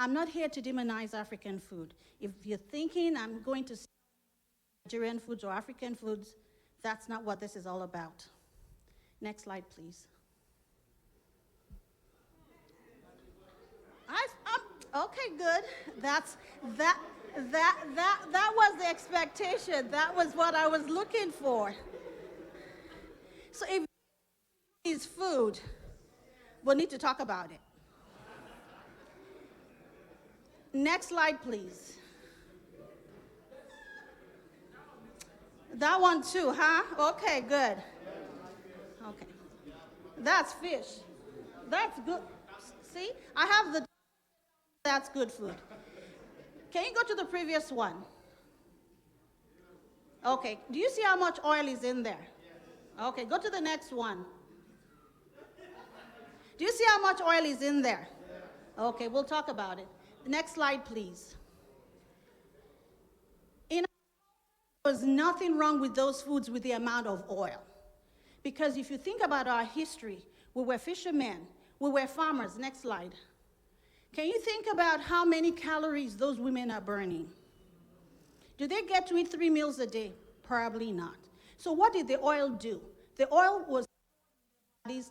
I'm not here to demonize African food. If you're thinking I'm going to say Nigerian foods or African foods, that's not what this is all about. Next slide, please. Okay, good. That was the expectation. That was what I was looking for. So if it's food, we'll need to talk about it. Next slide, please. That one too, huh? Okay, good. Okay. That's fish. That's good. See, I have the, that's good food. Can you go to the previous one? Okay, do you see how much oil is in there? Okay, go to the next one. Do you see how much oil is in there? Okay, we'll talk about it. Next slide, please. There's nothing wrong with those foods with the amount of oil. Because if you think about our history, we were fishermen, we were farmers. Next slide. Can you think about how many calories those women are burning? Do they get to eat 3 meals a day? Probably not. So what did the oil do? The oil was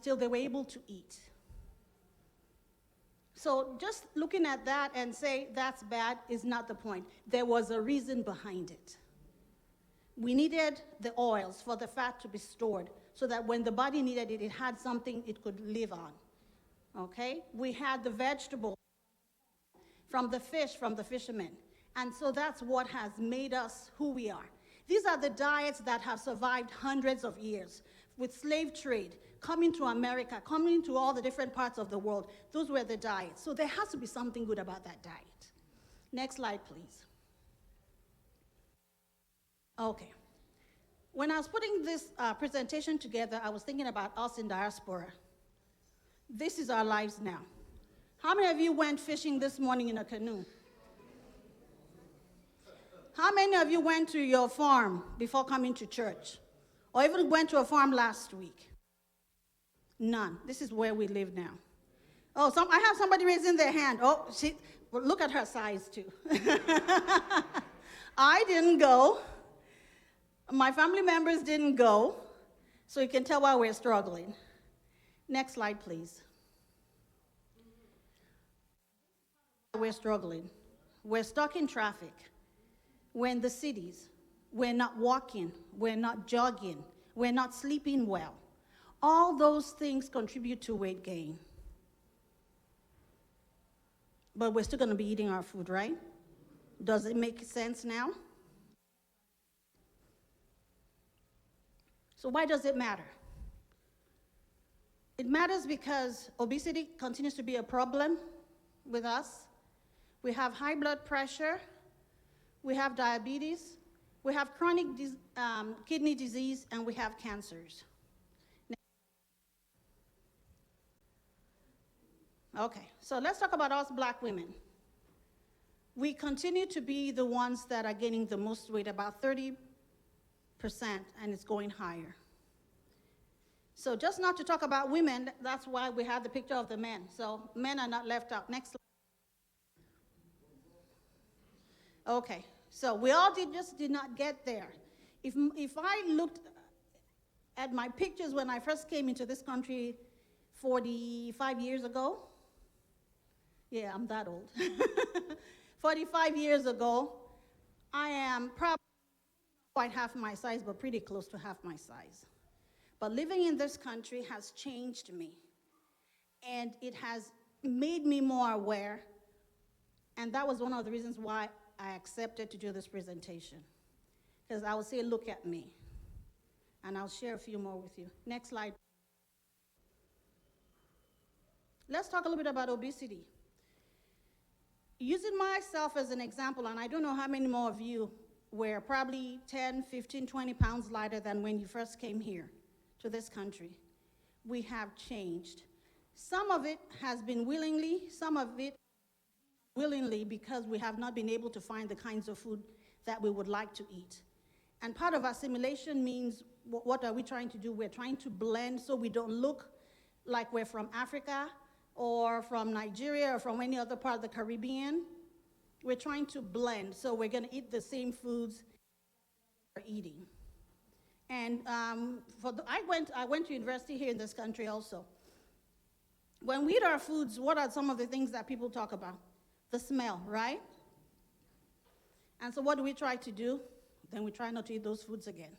till they were able to eat. So just looking at that and say that's bad is not the point. There was a reason behind it. We needed the oils for the fat to be stored so that when the body needed it, it had something it could live on. Okay? We had the vegetable from the fish, from the fishermen. And so that's what has made us who we are. These are the diets that have survived hundreds of years. With slave trade, coming to America, coming to all the different parts of the world, those were the diets. So there has to be something good about that diet. Next slide, please. Okay. When I was putting this presentation together, I was thinking about us in diaspora. This is our lives now. How many of you went fishing this morning in a canoe? How many of you went to your farm before coming to church? Or even went to a farm last week? None. This is where we live now. Oh, I have somebody raising their hand. Oh, look at her size too. I didn't go. My family members didn't go. So you can tell why we're struggling. Next slide, please. We're struggling. We're stuck in traffic. We're in the cities. We're not walking. We're not jogging. We're not sleeping well. All those things contribute to weight gain. But we're still going to be eating our food, right? Does it make sense now? So why does it matter? It matters because obesity continues to be a problem with us. We have high blood pressure. We have diabetes. We have chronic kidney disease, and we have cancers. Okay, so let's talk about us black women. We continue to be the ones that are gaining the most weight, about 30%, and it's going higher. So just not to talk about women, that's why we have the picture of the men. So men are not left out. Next slide. Okay, so we all just did not get there. If I looked at my pictures when I first came into this country 45 years ago, yeah, I'm that old. 45 years ago, I am probably quite half my size, but pretty close to half my size. But living in this country has changed me, and it has made me more aware, and that was one of the reasons why I accepted to do this presentation, because I will say, look at me, and I'll share a few more with you. Next slide. Let's talk a little bit about obesity. Using myself as an example, and I don't know how many more of you were probably 10, 15, 20 pounds lighter than when you first came here to this country. We have changed. Some of it has been willingly, some of it willingly because we have not been able to find the kinds of food that we would like to eat. And part of assimilation means, what are we trying to do? We're trying to blend so we don't look like we're from Africa or from Nigeria or from any other part of the Caribbean. We're trying to blend, so we're going to eat the same foods we're eating. And I went to university here in this country also. When we eat our foods, what are some of the things that people talk about? The smell, right? And so what do we try to do? Then we try not to eat those foods again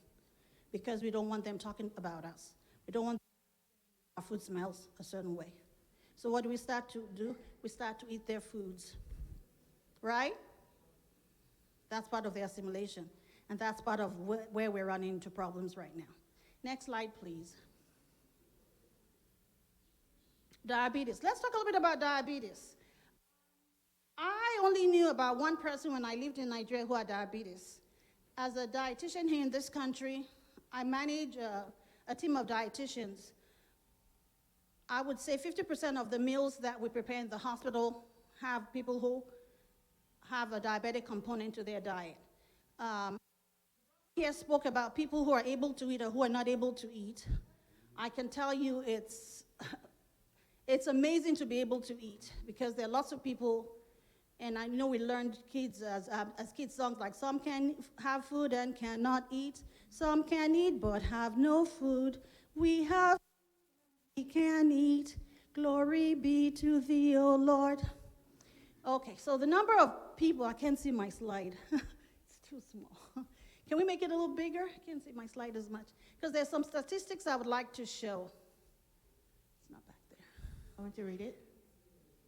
because we don't want them talking about us. We don't want our food smells a certain way. So what do we start to do? We start to eat their foods, right? That's part of the assimilation, and that's part of where we're running into problems right now. Next slide, please. Diabetes. Let's talk a little bit about diabetes. I only knew about one person when I lived in Nigeria who had diabetes. As a dietitian here in this country, I manage a team of dietitians. I would say 50% of the meals that we prepare in the hospital have people who have a diabetic component to their diet. Here spoke about people who are able to eat or who are not able to eat. I can tell you it's amazing to be able to eat because there are lots of people, and I know we learned kids as kids songs like some can have food and cannot eat, some can eat but have no food. We can eat, glory be to thee, O Lord. Okay, so the number of people, I can't see my slide. It's too small. Can we make it a little bigger? I can't see my slide as much. Because there's some statistics I would like to show. It's not back there. I want to read it.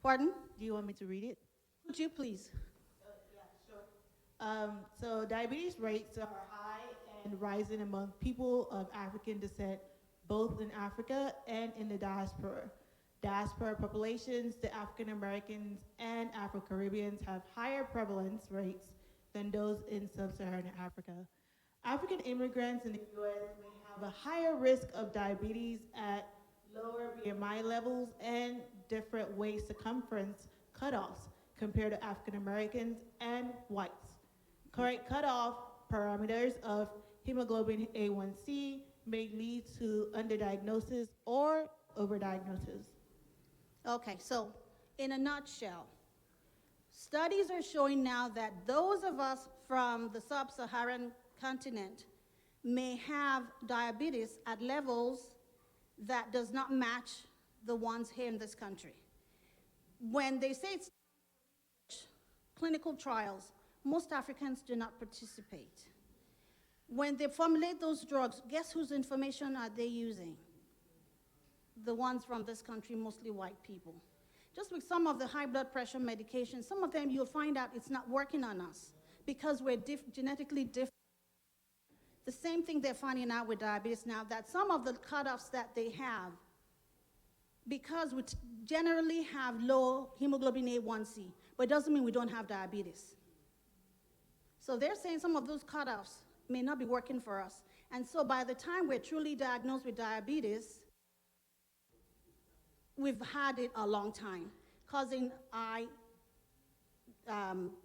Pardon? Do you want me to read it? Would you please? Yeah, sure. So diabetes rates are high and rising among people of African descent, both in Africa and in the diaspora. Diaspora populations, the African Americans and Afro-Caribbeans have higher prevalence rates than those in sub-Saharan Africa. African immigrants in the U.S. may have a higher risk of diabetes at lower BMI levels and different waist circumference cutoffs compared to African Americans and whites. Correct cutoff parameters of hemoglobin A1C may lead to underdiagnosis or overdiagnosis. Okay, so in a nutshell, studies are showing now that those of us from the sub-Saharan continent may have diabetes at levels that does not match the ones here in this country. When they say it's clinical trials, most Africans do not participate. When they formulate those drugs, guess whose information are they using? The ones from this country, mostly white people. Just with some of the high blood pressure medications, some of them you'll find out it's not working on us because we're genetically different. The same thing they're finding out with diabetes now, that some of the cutoffs that they have, because we generally have low hemoglobin A1C, but it doesn't mean we don't have diabetes. So they're saying some of those cutoffs may not be working for us. And so by the time we're truly diagnosed with diabetes, we've had it a long time, causing eye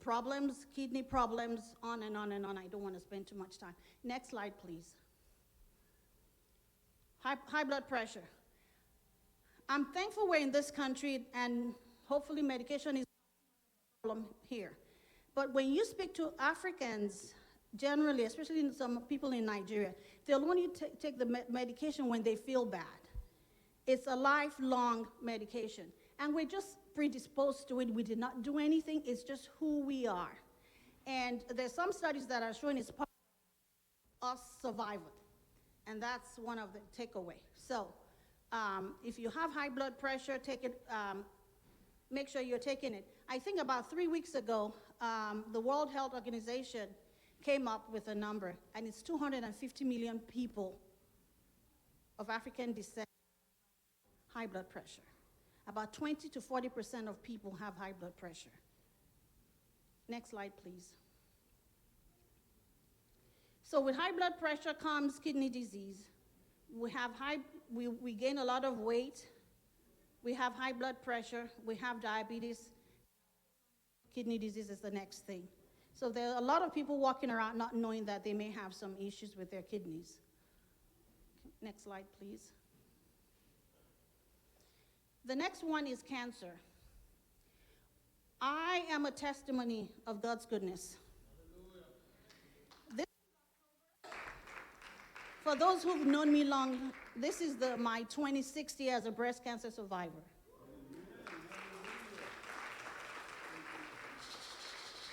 problems, kidney problems, on and on and on. I don't want to spend too much time. Next slide, please. High blood pressure. I'm thankful we're in this country, and hopefully medication is a problem here. But when you speak to Africans, generally, especially some people in Nigeria, they'll only take the medication when they feel bad. It's a lifelong medication. And we're just predisposed to it. We did not do anything. It's just who we are. And there's some studies that are showing it's part of us survival. And that's one of the takeaway. So if you have high blood pressure, take it, make sure you're taking it. I think about 3 weeks ago, the World Health Organization came up with a number, and it's 250 million people of African descent high blood pressure. About 20 to 40% of people have high blood pressure. Next slide, please. So with high blood pressure comes kidney disease. We gain a lot of weight. We have high blood pressure. We have diabetes. Kidney disease is the next thing. So there are a lot of people walking around not knowing that they may have some issues with their kidneys. Next slide, please. The next one is cancer. I am a testimony of God's goodness. This, for those who've known me long, this is my 26th year as a breast cancer survivor.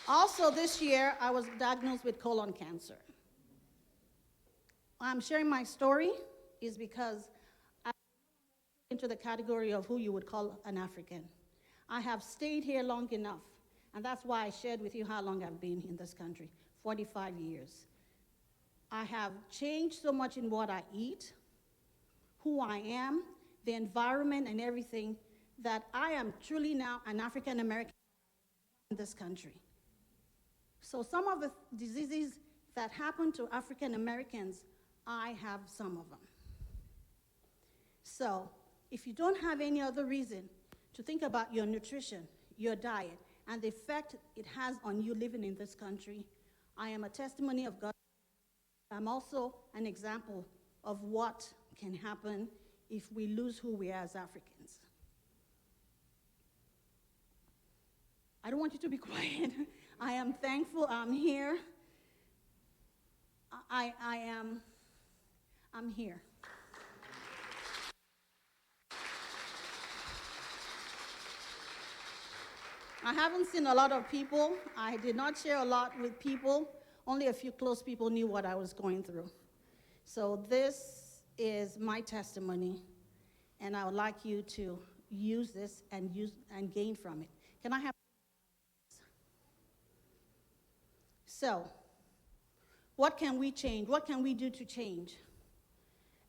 Also, this year, I was diagnosed with colon cancer. I'm sharing my story is because I'm into the category of who you would call an African. I have stayed here long enough, and that's why I shared with you how long I've been in this country, 45 years. I have changed so much in what I eat, who I am, the environment, and everything, that I am truly now an African American in this country. So some of the diseases that happen to African Americans, I have some of them. So if you don't have any other reason to think about your nutrition, your diet, and the effect it has on you living in this country, I am a testimony of God. I'm also an example of what can happen if we lose who we are as Africans. I don't want you to be quiet. I am thankful I'm here. I'm here. I haven't seen a lot of people. I did not share a lot with people. Only a few close people knew what I was going through. So this is my testimony, and I would like you to use this and gain from it. Can I have? So, what can we change? What can we do to change?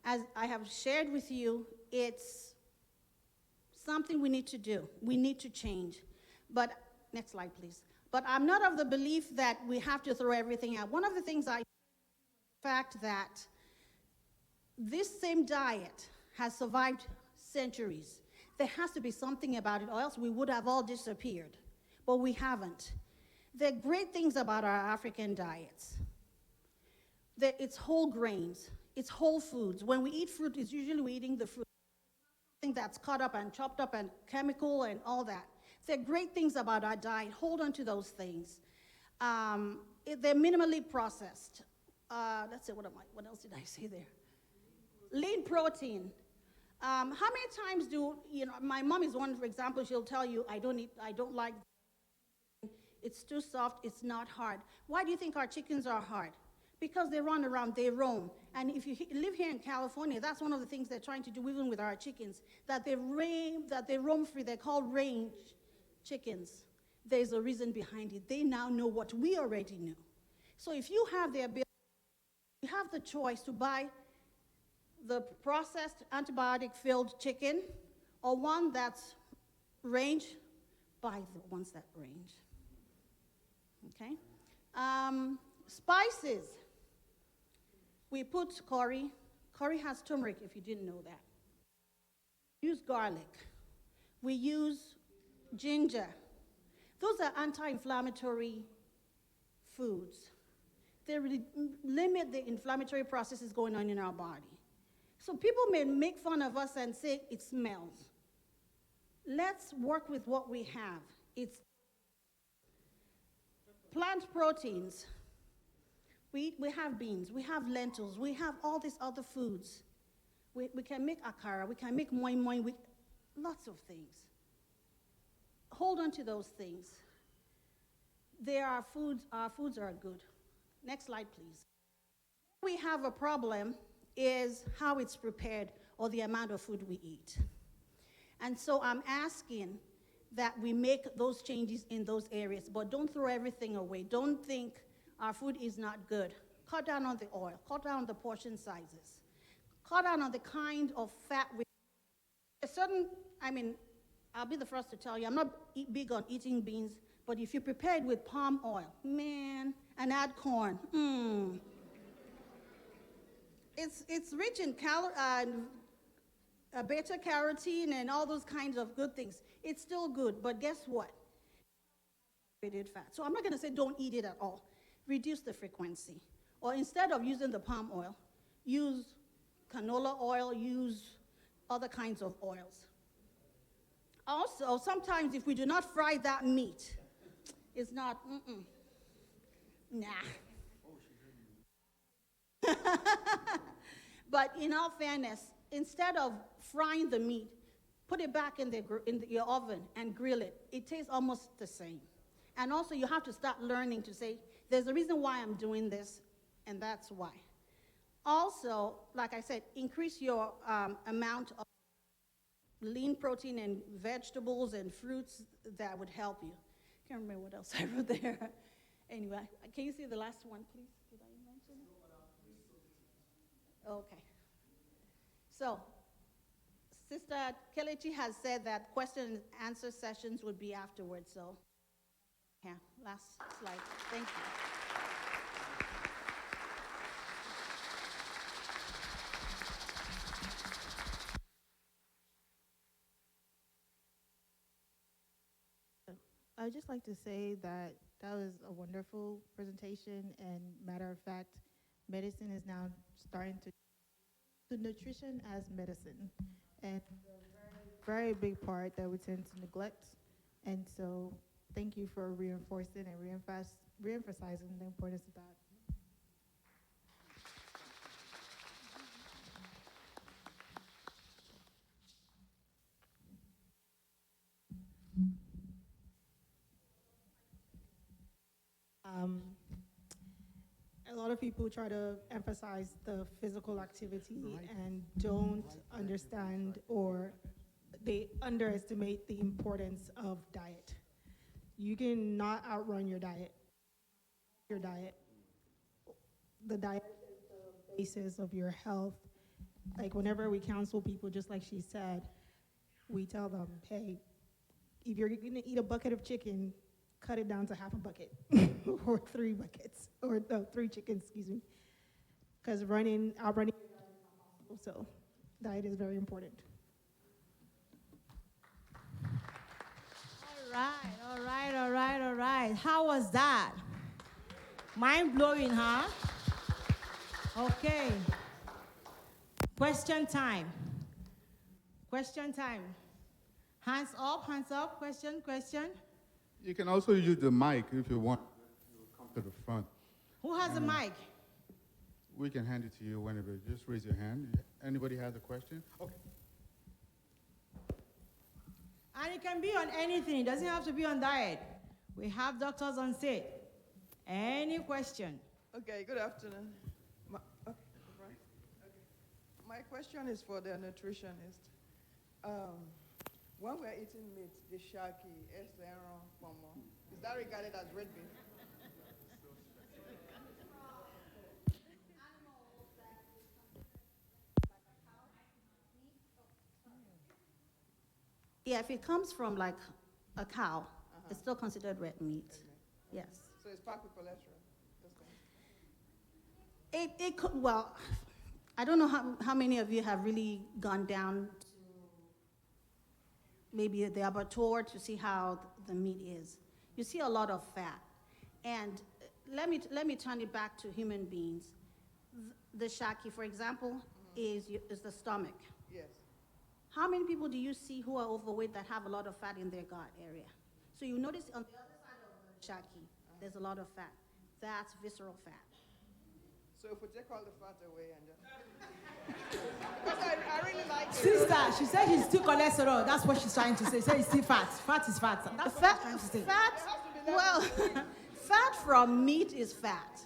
As I have shared with you, it's something we need to do. We need to change. But, next slide, please. But I'm not of the belief that we have to throw everything out. One of the things the fact that this same diet has survived centuries. There has to be something about it, or else we would have all disappeared. But we haven't. There are great things about our African diets. It's whole grains. It's whole foods. When we eat fruit, it's usually we're eating the fruit. Something that's cut up and chopped up and chemical and all that. There are great things about our diet. Hold on to those things. They're minimally processed. Let's see, what else did I say there? Lean protein. How many times my mom is one, for example, she'll tell you, I don't like, it's too soft, it's not hard. Why do you think our chickens are hard? Because they run around, they roam. And if you live here in California, that's one of the things they're trying to do even with our chickens, that they roam free. They're called range chickens. There's a reason behind it. They now know what we already knew. So if you have the ability, you have the choice to buy the processed antibiotic-filled chicken or one that's range, buy the ones that range. Okay? Spices. We put curry. Curry has turmeric, if you didn't know that. Use garlic. We use ginger. Those are anti-inflammatory foods. They really limit the inflammatory processes going on in our body. So people may make fun of us and say it smells. Let's work with what we have. It's plant proteins. We have beans, we have lentils, we have all these other foods. We can make akara, we can make moi moi, lots of things. Hold on to those things. Our foods are good. Next slide, please. We have a problem is how it's prepared or the amount of food we eat. And so I'm asking that we make those changes in those areas, but don't throw everything away. Don't think our food is not good. Cut down on the oil. Cut down on the portion sizes. Cut down on the kind of fat. I'll be the first to tell you, I'm not big on eating beans, but if you prepare it with palm oil, man, and add corn, It's rich in beta-carotene and all those kinds of good things. It's still good, but guess what? Fat. So I'm not going to say don't eat it at all. Reduce the frequency. Or instead of using the palm oil, use canola oil, use other kinds of oils. Also, sometimes if we do not fry that meat, it's not, nah. But in all fairness, instead of frying the meat, put it back in your oven and grill it. It tastes almost the same. And also, you have to start learning to say, there's a reason why I'm doing this, and that's why. Also, like I said, increase your amount of lean protein and vegetables and fruits that would help you. Can't remember what else I wrote there. Anyway, can you see the last one, please? Did I mention it? Okay. So, Sister Kelechi has said that question and answer sessions would be afterwards. So, yeah, last slide. Thank you. I would just like to say that that was a wonderful presentation, and matter of fact, medicine is now starting to nutrition as medicine, and a very big part that we tend to neglect. And so, thank you for reinforcing and reemphasizing the importance of that. Um, a lot of people try to emphasize the physical activity and don't understand, or they underestimate the importance of diet. You can not outrun your diet. The diet is the basis of your health. Like whenever we counsel people, just like she said, we tell them, hey, if you're gonna eat a bucket of chicken, cut it down to half a bucket or 3 buckets, or no, 3 chickens, excuse me. Because outrunning your diet is not possible. So diet is very important. All right. How was that? Mind blowing, huh? Okay. Question time. Hands up, question. You can also use the mic if you want. Come to the front. Who has a mic? We can hand it to you whenever. Just raise your hand. Anybody has a question? Okay. And it can be on anything. It doesn't have to be on diet. We have doctors on set. Any question? Okay, good afternoon. My question is for the nutritionist. When we're eating meat, the shaki, esero, pomo, is that regarded as red meat? Yeah, if it comes from like a cow, it's still considered red meat. Yes. So it's packed with cholesterol? It could, well, I don't know how many of you have really gone down to maybe the abattoir to see how the meat is. You see a lot of fat. And let me turn it back to human beings. The shaki, for example, is the stomach. Yes. How many people do you see who are overweight that have a lot of fat in their gut area? So you notice on the other side of the shaki, there's a lot of fat. That's visceral fat. So if we take all the fat away and just... Because I really like it. Sister, she said she's still cholesterol. That's what she's trying to say. She said it's still fat. Fat is fat. That's what she's trying to say. Well, fat from meat is fat,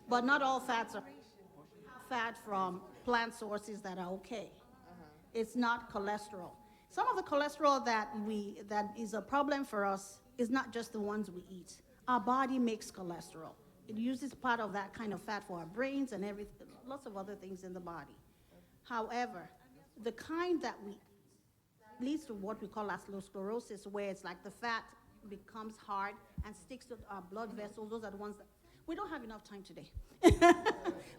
but not all fats are fat from plant sources that are okay. It's not cholesterol. Some of the cholesterol that is a problem for us is not just the ones we eat. Our body makes cholesterol. It uses part of that kind of fat for our brains and everything, lots of other things in the body. However, the kind that we eat leads to what we call atherosclerosis, where it's like the fat becomes hard and sticks to our blood vessels. Those are the ones that we don't have enough time today.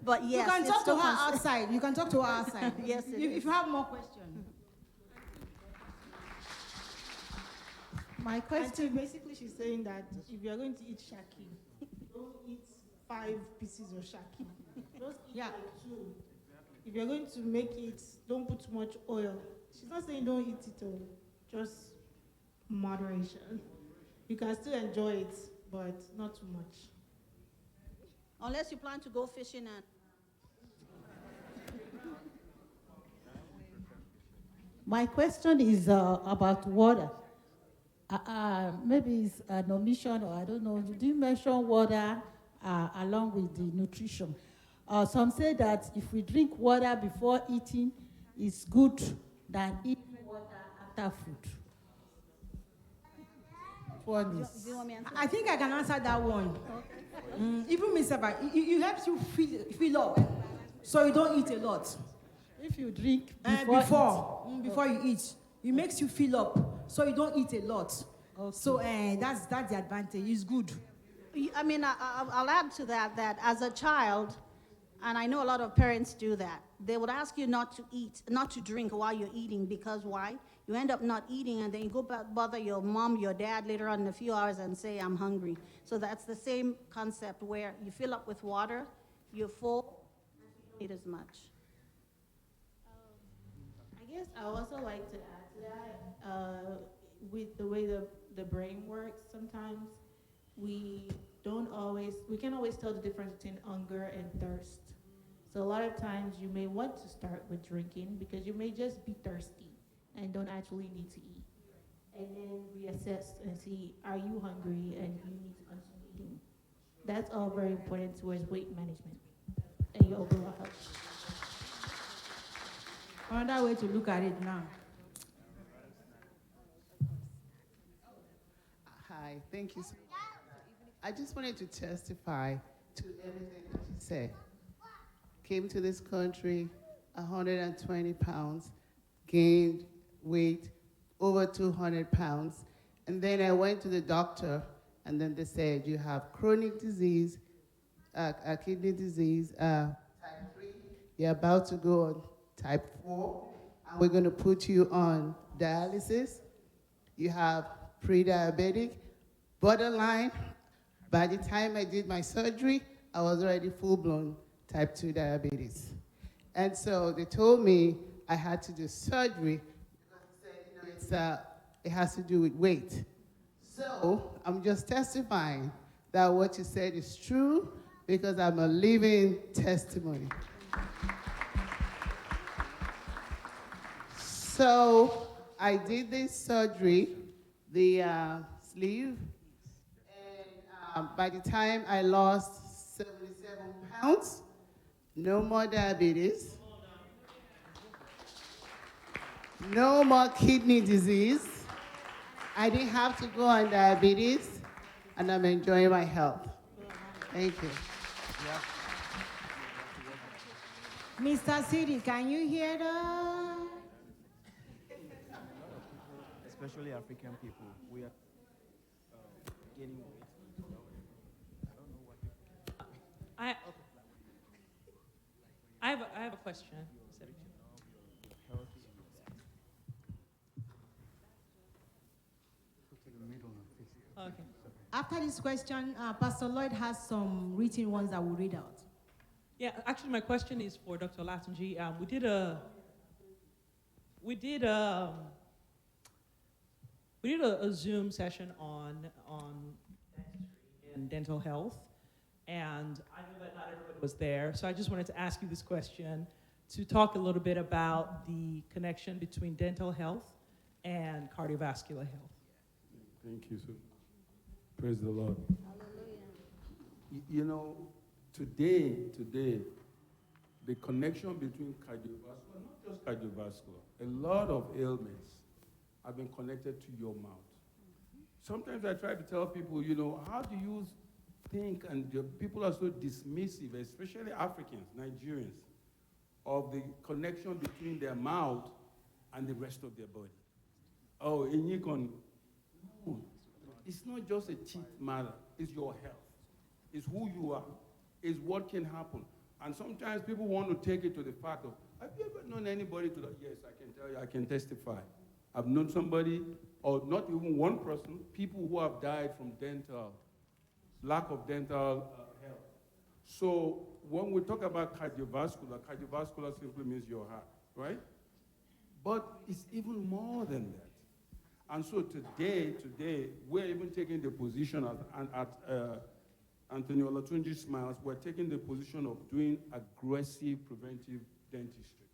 But yes, you can talk to her outside. You can talk to her outside. Yes, if you have more questions. My question, basically, she's saying that if you're going to eat shaki, don't eat 5 pieces of shaki. Just eat like 2. If you're going to make it, don't put too much oil. She's not saying don't eat it all. Just moderation. You can still enjoy it, but not too much. Unless you plan to go fishing and My question is about water. Maybe it's an omission or I don't know. You did mention water along with the nutrition. Some say that if we drink water before eating, it's good than eating water after food. One do is, you want me to answer? I think I can answer that one. Even Mr. Ba, it helps you fill up, so you don't eat a lot. if you drink Before you eat, it makes you fill up, so you don't eat a lot. Okay. So that's the advantage. It's good. I mean, I'll add to that that as a child, and I know a lot of parents do that, they would ask you not to eat, not to drink while you're eating, because why? You end up not eating, and then you go back, bother your mom, your dad later on in a few hours and say, I'm hungry. So that's the same concept where you fill up with water, you're full, you don't eat as much. I guess I also like to add to that, with the way the brain works, sometimes we can't always tell the difference between hunger and thirst. So a lot of times you may want to start with drinking because you may just be thirsty and don't actually need to eat. And then reassess and see, are you hungry and you need to continue eating? That's all very important towards weight management and your overall health. Another way to look at it now. Hi, thank you so much. I just wanted to testify to everything that you said. Came to this country, 120 pounds, gained weight, over 200 pounds. And then I went to the doctor, and then they said, you have chronic disease, kidney disease, type 3. You're about to go on type 4, and we're going to put you on dialysis. You have pre-diabetic, borderline. By the time I did my surgery, I was already full-blown type 2 diabetes. And so they told me I had to do surgery because they said, it has to do with weight. So I'm just testifying that what you said is true because I'm a living testimony. So I did this surgery, the sleeve, and by the time I lost 77 pounds, no more diabetes, no more kidney disease. I didn't have to go on diabetes, and I'm enjoying my health. Thank you. Mr. City, can you hear the? Especially African people, we are gaining weight. I have a question. Okay. After this question, Pastor Lloyd has some written ones that we'll read out. Yeah, actually, my question is for Dr. Latunji. We did a Zoom session on dentistry and dental health, and I know that not everybody was there, so I just wanted to ask you this question to talk a little bit about the connection between dental health and cardiovascular health. Thank you, sir. Praise the Lord. You know, today, the connection between cardiovascular, not just cardiovascular, a lot of ailments have been connected to your mouth. Sometimes I try to tell people, you know, how do you think, and people are so dismissive, especially Africans, Nigerians, of the connection between their mouth and the rest of their body. Oh, in Yukon, no, it's not just a teeth matter, it's your health. It's who you are, it's what can happen. And sometimes people want to take it to the fact of, have you ever known anybody to that? Yes, I can tell you, I can testify. I've known somebody, or not even one person, people who have died from lack of dental health. So when we talk about cardiovascular simply means your heart, right? But it's even more than that. And so today, we're even taking the position at Anthony Olatunji Smiles, we're taking the position of doing aggressive preventive dentistry.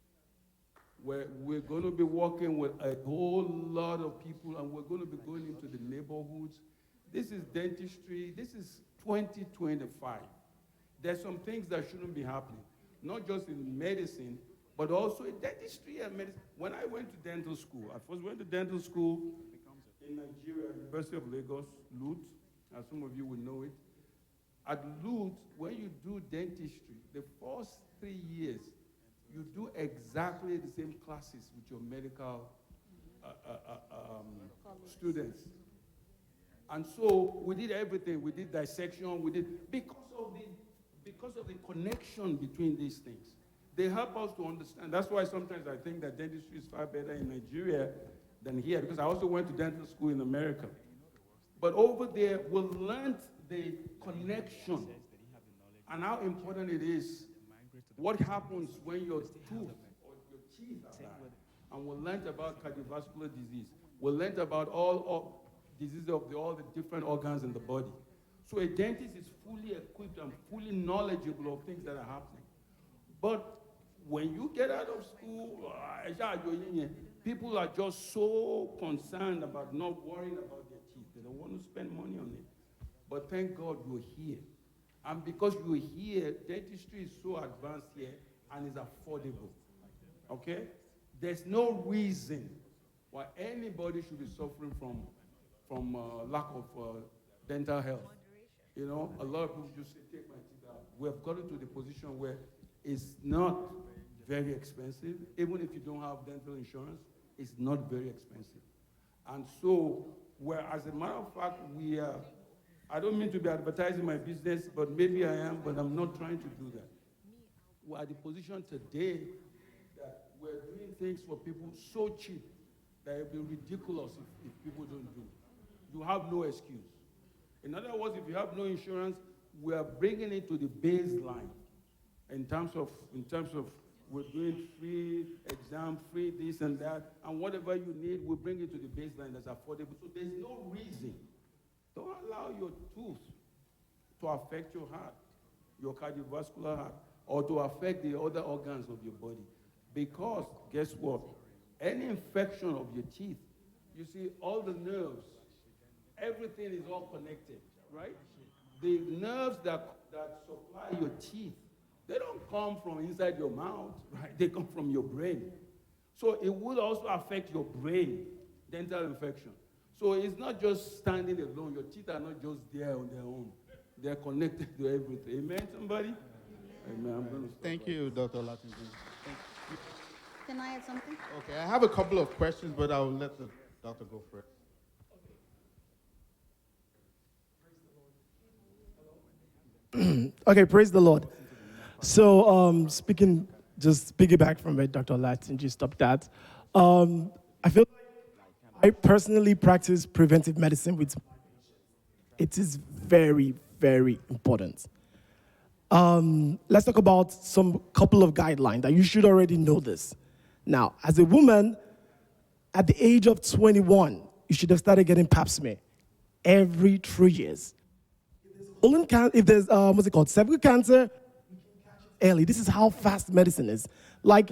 We're going to be working with a whole lot of people, and we're going to be going into the neighborhoods. This is dentistry. This is 2025. There's some things that shouldn't be happening, not just in medicine, but also in dentistry and medicine. When I went to dental school, I first went to dental school in Nigeria, University of Lagos, LUTH, as some of you will know it. At LUTH, when you do dentistry, the first 3 years, you do exactly the same classes with your medical students. And so we did everything. We did dissection. We did because of the connection between these things. They help us to understand. That's why sometimes I think that dentistry is far better in Nigeria than here, because I also went to dental school in America. But over there, we learned the connection and how important it is. What happens when your tooth or your teeth are bad? And we learned about cardiovascular disease. We learned about all diseases of all the different organs in the body. So a dentist is fully equipped and fully knowledgeable of things that are happening. But when you get out of school, people are just so concerned about not worrying about their teeth. They don't want to spend money on it. But thank God you're here. And because you're here, dentistry is so advanced here and is affordable. Okay? There's no reason why anybody should be suffering from lack of dental health. You know, a lot of people just say, take my teeth out. We have gotten to the position where it's not very expensive. Even if you don't have dental insurance, it's not very expensive. And so, as a matter of fact, I don't mean to be advertising my business, but maybe I am, but I'm not trying to do that. We're at the position today that we're doing things for people so cheap that it will be ridiculous if people don't do it. You have no excuse. In other words, if you have no insurance, we are bringing it to the baseline in terms of we're doing free exam, free this and that, and whatever you need, we bring it to the baseline that's affordable. So there's no reason. Don't allow your tooth to affect your heart, your cardiovascular heart, or to affect the other organs of your body. Because, guess what? Any infection of your teeth, you see, all the nerves, everything is all connected, right? The nerves that supply your teeth, they don't come from inside your mouth, right? They come from your brain. So it will also affect your brain, dental infection. So it's not just standing alone. Your teeth are not just there on their own. They're connected to everything. Amen, somebody? Amen. I'm going to stop. Thank you, Dr. Olatunji. Can I add something? Okay, I have a couple of questions, but I'll let the doctor go first. Okay, praise the Lord. So, speaking, just piggyback from where Dr. Olatunji stopped at, I feel I personally practice preventive medicine with my patients. It is very, very important. Let's talk about some couple of guidelines that you should already know this. Now, as a woman, at the age of 21, you should have started getting pap smear every 3 years. If there's cervical cancer, early. This is how fast medicine is. Like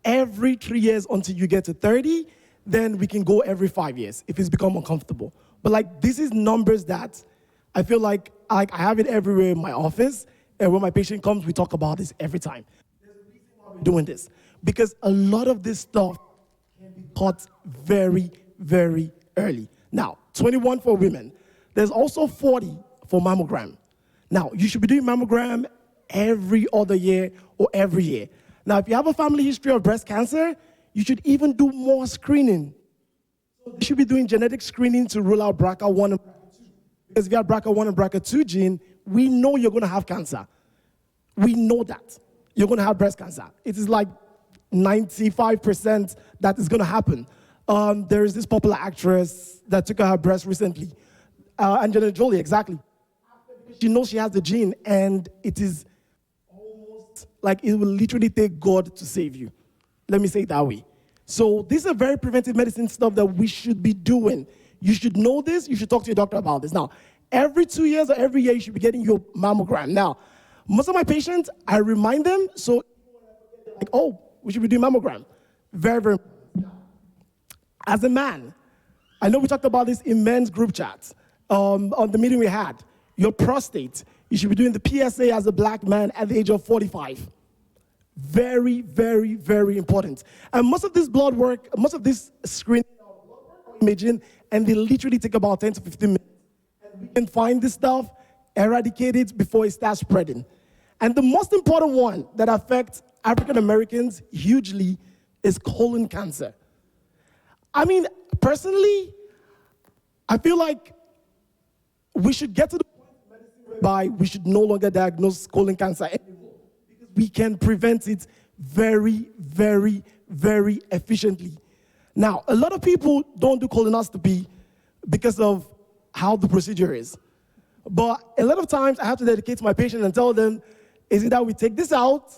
every 3 years until you get to 30, then we can go every 5 years if it's become uncomfortable. But like this is numbers that I feel like I have it everywhere in my office, and when my patient comes, we talk about this every time. There's a reason why we're doing this, because a lot of this stuff can be caught very, very early. Now, 21 for women. There's also 40 for mammogram. Now, you should be doing mammogram every other year or every year. Now, if you have a family history of breast cancer, you should even do more screening. So you should be doing genetic screening to rule out BRCA1 and BRCA2. Because if you have BRCA1 and BRCA2 gene, we know you're going to have cancer. We know that. You're going to have breast cancer. It is like 95% that is going to happen. There is this popular actress that took her breast recently. Angelina Jolie, exactly. She knows she has the gene, and it is almost like it will literally take God to save you. Let me say it that way. So these are very preventive medicine stuff that we should be doing. You should know this. You should talk to your doctor about this. Now, every 2 years or every year, you should be getting your mammogram. Now, most of my patients, I remind them, so like, oh, we should be doing mammogram. Very, very important. As a man, I know we talked about this in men's group chats on the meeting we had. Your prostate, you should be doing the PSA as a black man at the age of 45. Very, very, very important. And most of this blood work, most of this screening, imaging, and they literally take about 10 to 15 minutes. And we can find this stuff, eradicate it before it starts spreading. And the most important one that affects African Americans hugely is colon cancer. I mean, personally, I feel like we should get to the point whereby we should no longer diagnose colon cancer anymore, because we can prevent it very, very, very efficiently. Now, a lot of people don't do colonoscopy because of how the procedure is. But a lot of times I have to dedicate to my patient and tell them, is it that we take this out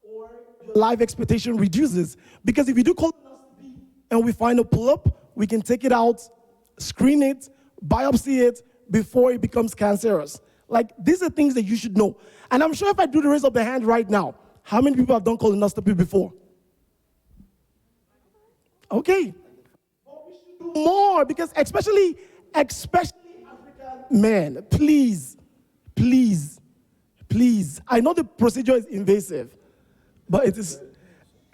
or your life expectation reduces? Because if you do colonoscopy and we find a polyp, we can take it out, screen it, biopsy it before it becomes cancerous. Like, these are things that you should know. And I'm sure if I do the raise of the hand right now, how many people have done colonoscopy before? Okay. But we should do more, because especially African men, please, please, please. I know the procedure is invasive, but it is,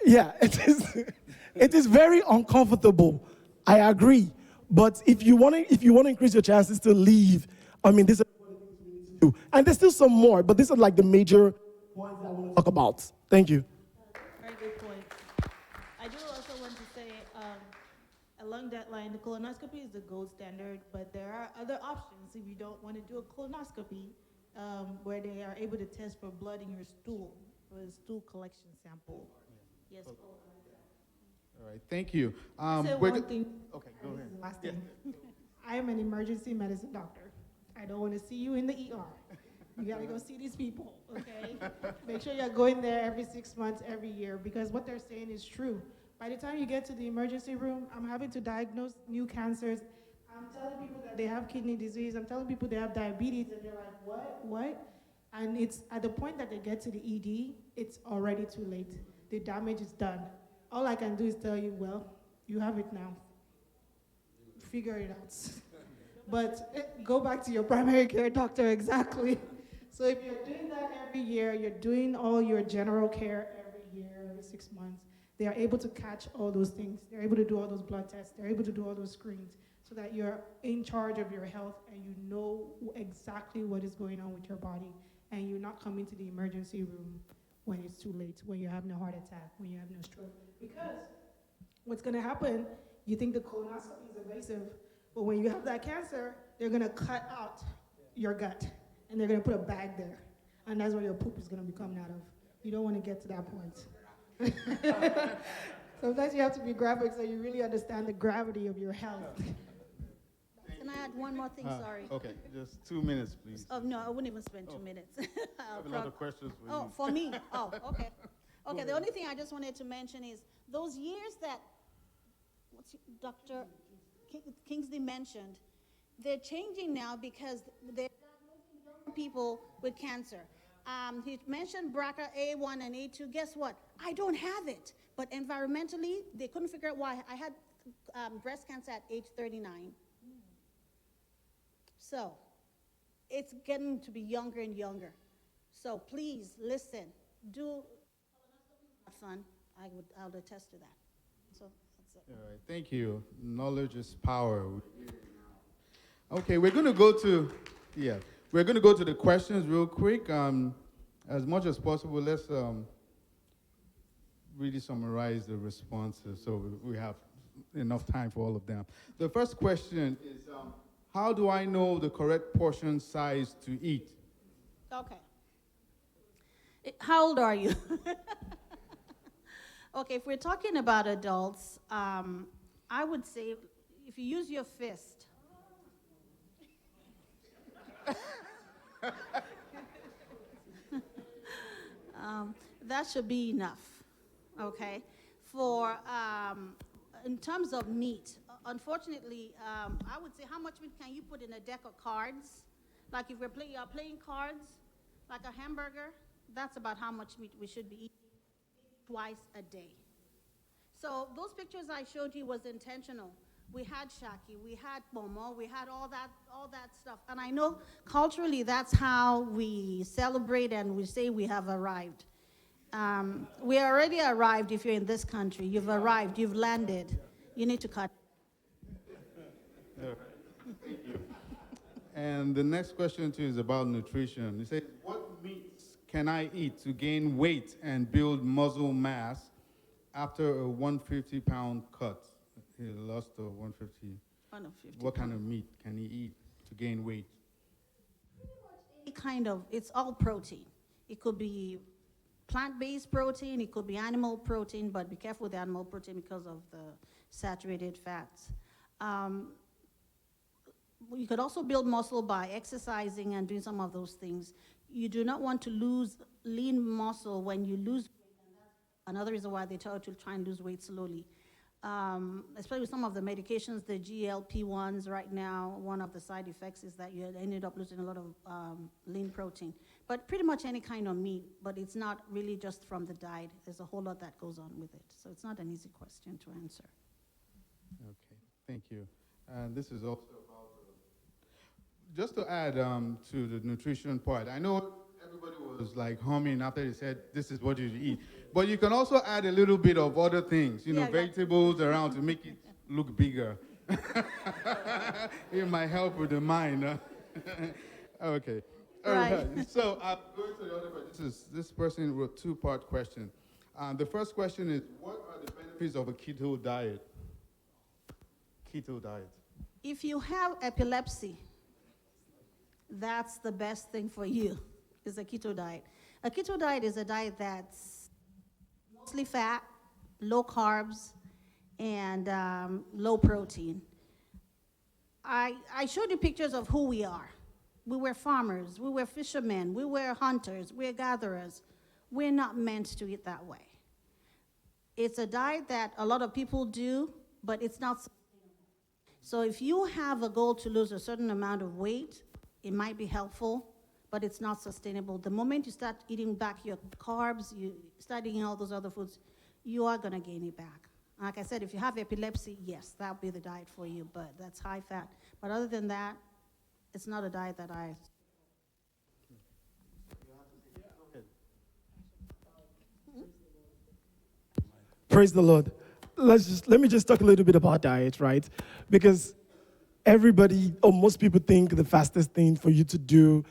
yeah, it is very uncomfortable. I agree. But if you want to increase your chances to leave, I mean, this is what we need to do. And there's still some more, but these are like the major points I want to talk about. Thank you. Very good point. I do also want to say, along that line, the colonoscopy is the gold standard, but there are other options if you don't want to do a colonoscopy, where they are able to test for blood in your stool, for a stool collection sample. Yes. All right, thank you. Say one thing. Okay, go ahead. Last thing. I am an emergency medicine doctor. I don't want to see you in the ER. You gotta go see these people, okay? Make sure you're going there every 6 months, every year, because what they're saying is true. By the time you get to the emergency room, I'm having to diagnose new cancers. I'm telling people that they have kidney disease. I'm telling people they have diabetes, and they're like, what? And it's at the point that they get to the ED, it's already too late. The damage is done. All I can do is tell you, well, you have it now. Figure it out. But go back to your primary care doctor, exactly. So if you're doing that every year, you're doing all your general care every year, every 6 months, they are able to catch all those things. They're able to do all those blood tests. They're able to do all those screens so that you're in charge of your health and you know exactly what is going on with your body, and you're not coming to the emergency room when it's too late, when you're having a heart attack, when you have no stroke. Because what's gonna happen, you think the colonoscopy is invasive, but when you have that cancer, they're gonna cut out your gut and they're gonna put a bag there. And that's where your poop is gonna be coming out of. You don't wanna get to that point. Sometimes you have to be graphic so you really understand the gravity of your health. Can I add one more thing? Sorry. Okay, just 2 minutes, please. Oh, no, I wouldn't even spend 2 minutes. I have a lot of questions for you. Oh, for me? Oh, okay. Okay, the only thing I just wanted to mention is those years that Dr. Kingsley mentioned, they're changing now because they're diagnosing young people with cancer. He mentioned BRCA A1 and A2. Guess what? I don't have it. But environmentally, they couldn't figure out why. I had breast cancer at age 39. So it's getting to be younger and younger. So please listen. Do fun. I'll attest to that. So that's it. All right, thank you. Knowledge is power. Okay, we're going to go to the questions real quick. As much as possible, let's really summarize the responses so we have enough time for all of them. The first question is, how do I know the correct portion size to eat? Okay. How old are you? Okay, if we're talking about adults, I would say if you use your fist, that should be enough, okay? in terms of meat, unfortunately, I would say how much meat can you put in a deck of cards? Like if you're playing cards, like a hamburger, that's about how much meat we should be eating twice a day. So those pictures I showed you was intentional. We had shaki, we had pomo, we had all that stuff. And I know culturally that's how we celebrate and we say we have arrived. We already arrived if you're in this country. You've arrived, you've landed. You need to cut. And the next question too is about nutrition. It says, what meats can I eat to gain weight and build muscle mass after a 150-pound cut? He lost a 150. 150. What kind of meat can he eat to gain weight? It's all protein. It could be plant-based protein, it could be animal protein, but be careful with the animal protein because of the saturated fats. You could also build muscle by exercising and doing some of those things. You do not want to lose lean muscle when you lose weight. And that's another reason why they tell you to try and lose weight slowly. Especially with some of the medications, the GLP-1s right now, one of the side effects is that you ended up losing a lot of lean protein. But pretty much any kind of meat, but it's not really just from the diet. There's a whole lot that goes on with it. So it's not an easy question to answer. Okay, thank you. And this is also about, just to add to the nutrition part, I know everybody was like humming after they said, this is what you eat. But you can also add a little bit of other things, vegetables around to make it look bigger. It might help with the mind. Okay. All right. So I'm going to the other question. This person wrote a two-part question. The first question is, what are the benefits of a keto diet? Keto diet. If you have epilepsy, that's the best thing for you, is a keto diet. A keto diet is a diet that's mostly fat, low carbs, and low protein. I showed you pictures of who we are. We were farmers, we were fishermen, we were hunters, we're gatherers. We're not meant to eat that way. It's a diet that a lot of people do, but it's not sustainable. So if you have a goal to lose a certain amount of weight, it might be helpful, but it's not sustainable. The moment you start eating back your carbs, you start eating all those other foods, you are gonna gain it back. Like I said, if you have epilepsy, yes, that would be the diet for you, but that's high fat. But other than that, it's not a diet that I... Praise the Lord. Let me just talk a little bit about diet, right? Because everybody, or most people think the fastest thing for you to do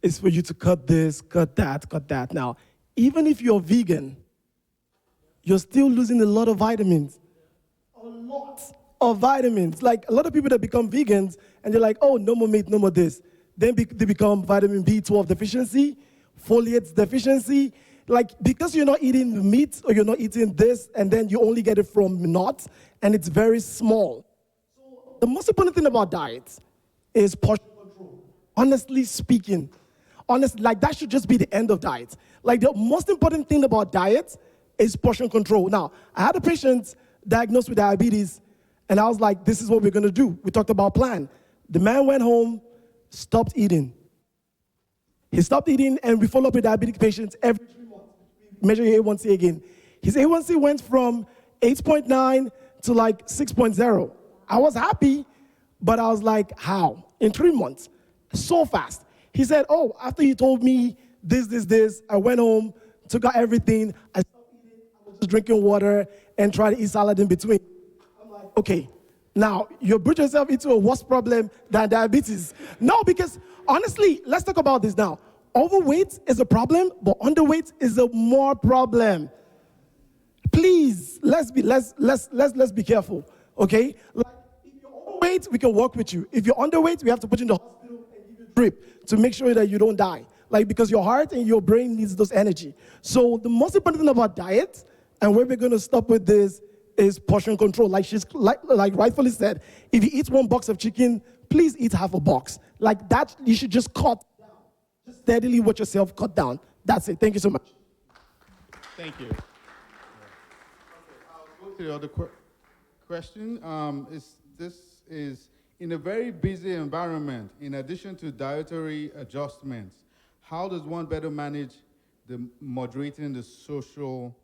is for you to cut this, cut that. Now, even if you're vegan, you're still losing a lot of vitamins. A lot of vitamins. Like a lot of people that become vegans and they're like, oh, no more meat, no more this. Then they become vitamin B12 deficiency, folates deficiency. Like because you're not eating meat or you're not eating this and then you only get it from nuts and it's very small. So the most important thing about diet is portion control. Honestly speaking, like that should just be the end of diet. Like the most important thing about diet is portion control. Now, I had a patient diagnosed with diabetes, and I was like, this is what we're gonna do. We talked about plan. The man went home, stopped eating. He stopped eating, and we follow up with diabetic patients every 3 months. We measure your A1C again. His A1C went from 8.9 to like 6.0. I was happy, but I was like, how? In 3 months, so fast. He said, oh, after you told me this, I went home, took out everything, I stopped eating, I was just drinking water, and tried to eat salad in between. I'm like, okay, now you brought yourself into a worse problem than diabetes. No, because honestly, let's talk about this now. Overweight is a problem, but underweight is a more problem. Please, let's be careful, okay? Like, if you're overweight, we can work with you. If you're underweight, we have to put you in the hospital and give you a drip to make sure that you don't die. Like, because your heart and your brain needs those energy. So the most important thing about diet, and where we're gonna stop with this, is portion control. Like like rightfully said, if you eat 1 box of chicken, please eat half a box. Like that, you should just cut down. Just steadily watch yourself cut down. That's it. Thank you so much. Thank you. to the other question. This is in a very busy environment, in addition to dietary adjustments, how does one better manage the moderating the social,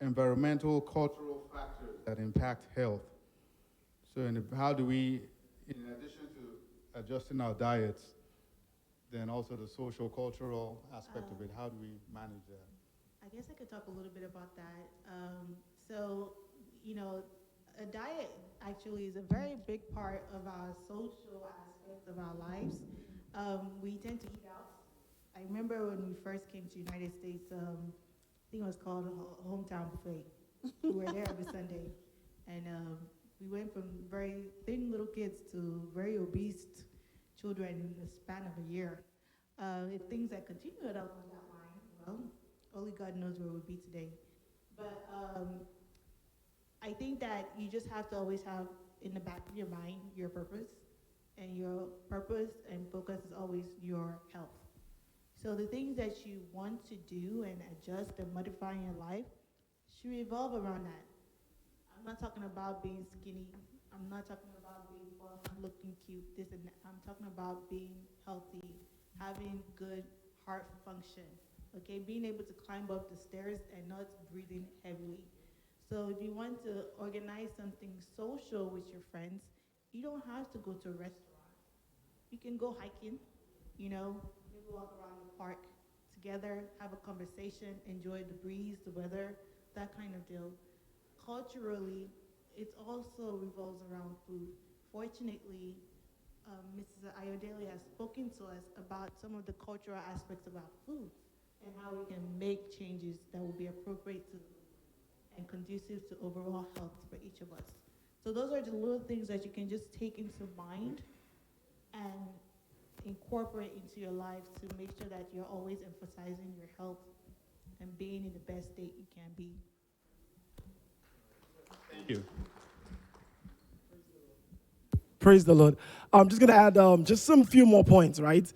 environmental, cultural factors that impact health? So how do we, in addition to adjusting our diets, then also the social, cultural aspect of it, how do we manage that? I guess I could talk a little bit about that. So, you know, a diet actually is a very big part of our social aspects of our lives. We tend to eat out. I remember when we first came to the United States, I think it was called a hometown buffet. We were there every Sunday. And we went from very thin little kids to very obese children in the span of a year. If things had continued along that line, well, only God knows where we'd be today. But I think that you just have to always have in the back of your mind your purpose. And your purpose and focus is always your health. So the things that you want to do and adjust and modify in your life should revolve around that. I'm not talking about being skinny. I'm not talking about being buff, looking cute, this and that. I'm talking about being healthy, having good heart function, okay? Being able to climb up the stairs and not breathing heavily. So if you want to organize something social with your friends, you don't have to go to a restaurant. You can go hiking, you know, maybe walk around the park together, have a conversation, enjoy the breeze, the weather, that kind of deal. Culturally, it also revolves around food. Fortunately, Mrs. Ayodele has spoken to us about some of the cultural aspects about food and how we can make changes that will be appropriate to and conducive to overall health for each of us. So those are the little things that you can just take into mind and incorporate into your life to make sure that you're always emphasizing your health and being in the best state you can be. Thank you. Praise the Lord. I'm just going to add just some few more points, right?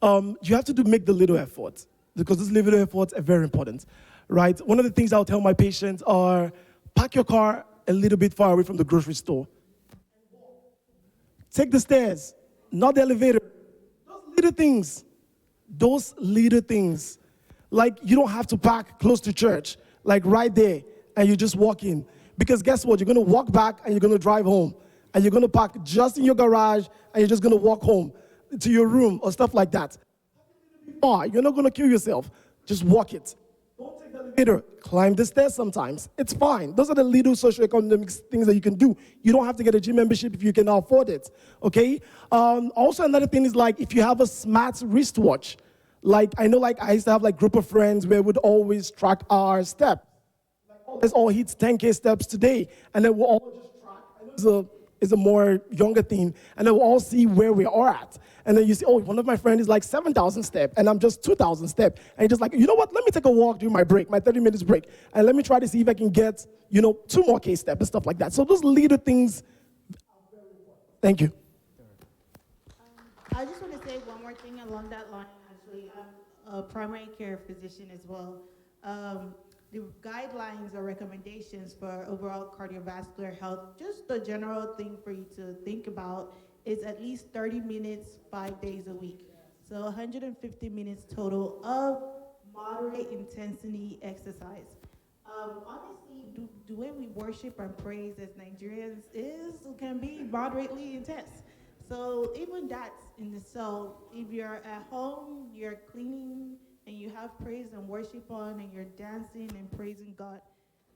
You have to make the little efforts because these little efforts are very important, right? One of the things I'll tell my patients are park your car a little bit far away from the grocery store. Take the stairs, not the elevator. Those little things. Like you don't have to park close to church, like right there, and you just walk in. Because guess what? You're going to walk back and you're going to drive home. And you're going to park just in your garage and you're just going to walk home to your room or stuff like that. You're not going to kill yourself. Just walk it. Don't take the elevator. Climb the stairs sometimes. It's fine. Those are the little socioeconomic things that you can do. You don't have to get a gym membership if you can afford it. Okay? Also, another thing is like if you have a smart wristwatch. Like I know like I used to have like group of friends where we would always track our steps. Let's all hit 10K steps today. And then we'll all just track. I know it's a more younger thing. And then we'll all see where we are at. And then you see, oh, one of my friends is like 7,000 steps, and I'm just 2,000 steps. And you're just like, you know what? Let me take a walk during my break, my 30 minutes break. And let me try to see if I can get, 2 more K steps and stuff like that. So those little things. Thank you. I just want to say one more thing along that line, actually. I'm a primary care physician as well. The guidelines or recommendations for overall cardiovascular health, just the general thing for you to think about is at least 30 minutes, 5 days a week. So 150 minutes total of moderate intensity exercise. Honestly, the way we worship and praise as Nigerians can be moderately intense. So even that's in itself, if you're at home, you're cleaning, and you have praise and worship on, and you're dancing and praising God,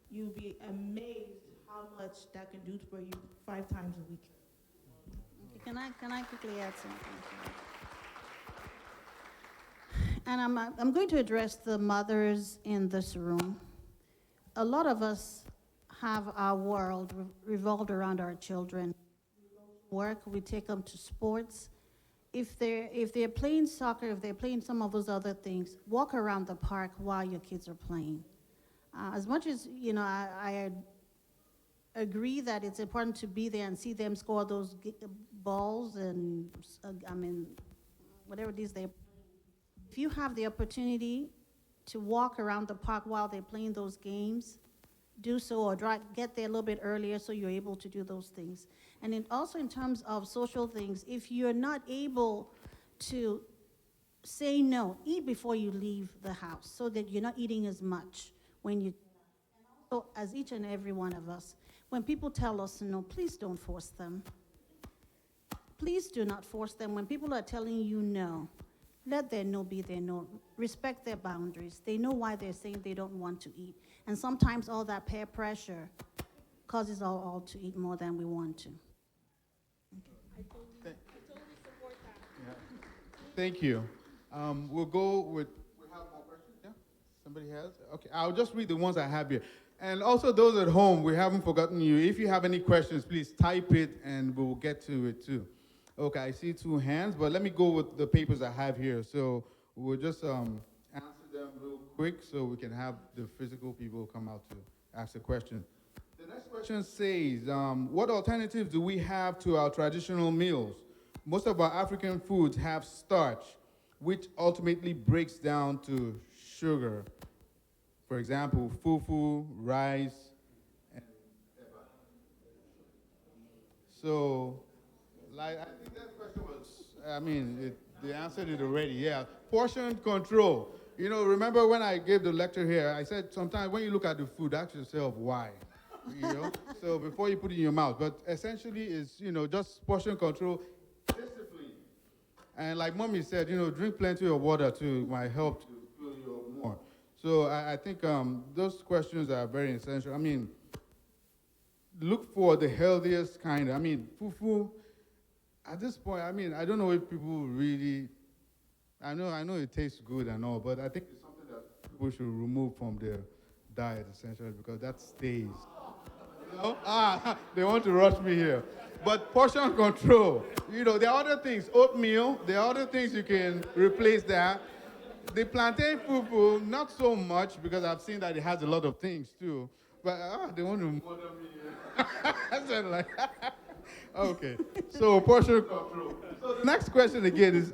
you'll be amazed how much that can do for you 5 times a week. Can I quickly add something? And I'm going to address the mothers in this room. A lot of us have our world revolved around our children. Work, we take them to sports. If they're playing soccer, if they're playing some of those other things, walk around the park while your kids are playing. As much as, I agree that it's important to be there and see them score those balls and, whatever it is if you have the opportunity to walk around the park while they're playing those games, do so or get there a little bit earlier so you're able to do those things. And also in terms of social things, if you're not able to say no, eat before you leave the house so that you're not eating as much when you. So as each and every one of us, when people tell us no, please don't force them. Please do not force them. When people are telling you no, let their no be their no. Respect their boundaries. They know why they're saying they don't want to eat. And sometimes all that peer pressure causes us all to eat more than we want to. Yeah. Thank you. We'll go with, we have more questions, yeah? Somebody has? Okay, I'll just read the ones I have here. And also those at home, we haven't forgotten you. If you have any questions, please type it and we'll get to it too. Okay, I see 2 hands, but let me go with the papers I have here. So we'll just answer them real quick so we can have the physical people come out to ask a question. The next question says, what alternatives do we have to our traditional meals? Most of our African foods have starch, which ultimately breaks down to sugar. For example, fufu, rice, and eba. So, like, I think that question was, they answered it already, yeah. Portion control. You know, remember when I gave the lecture here, I said sometimes when you look at the food, ask yourself why, you know? So before you put it in your mouth. But essentially it's, just portion control, discipline. And like Mommy said, drink plenty of water too might help to fill you up more. So I think those questions are very essential. Look for the healthiest kind. Fufu, at this point, I don't know if people really, I know it tastes good and all, but I think it's something that people should remove from their diet, essentially, because that stays. They want to rush me here. But portion control, there are other things, oatmeal, there are other things you can replace that. The plantain fufu, not so much, because I've seen that it has a lot of things too. But they want to murder me here. I said like, okay. So portion control. So the next question again is,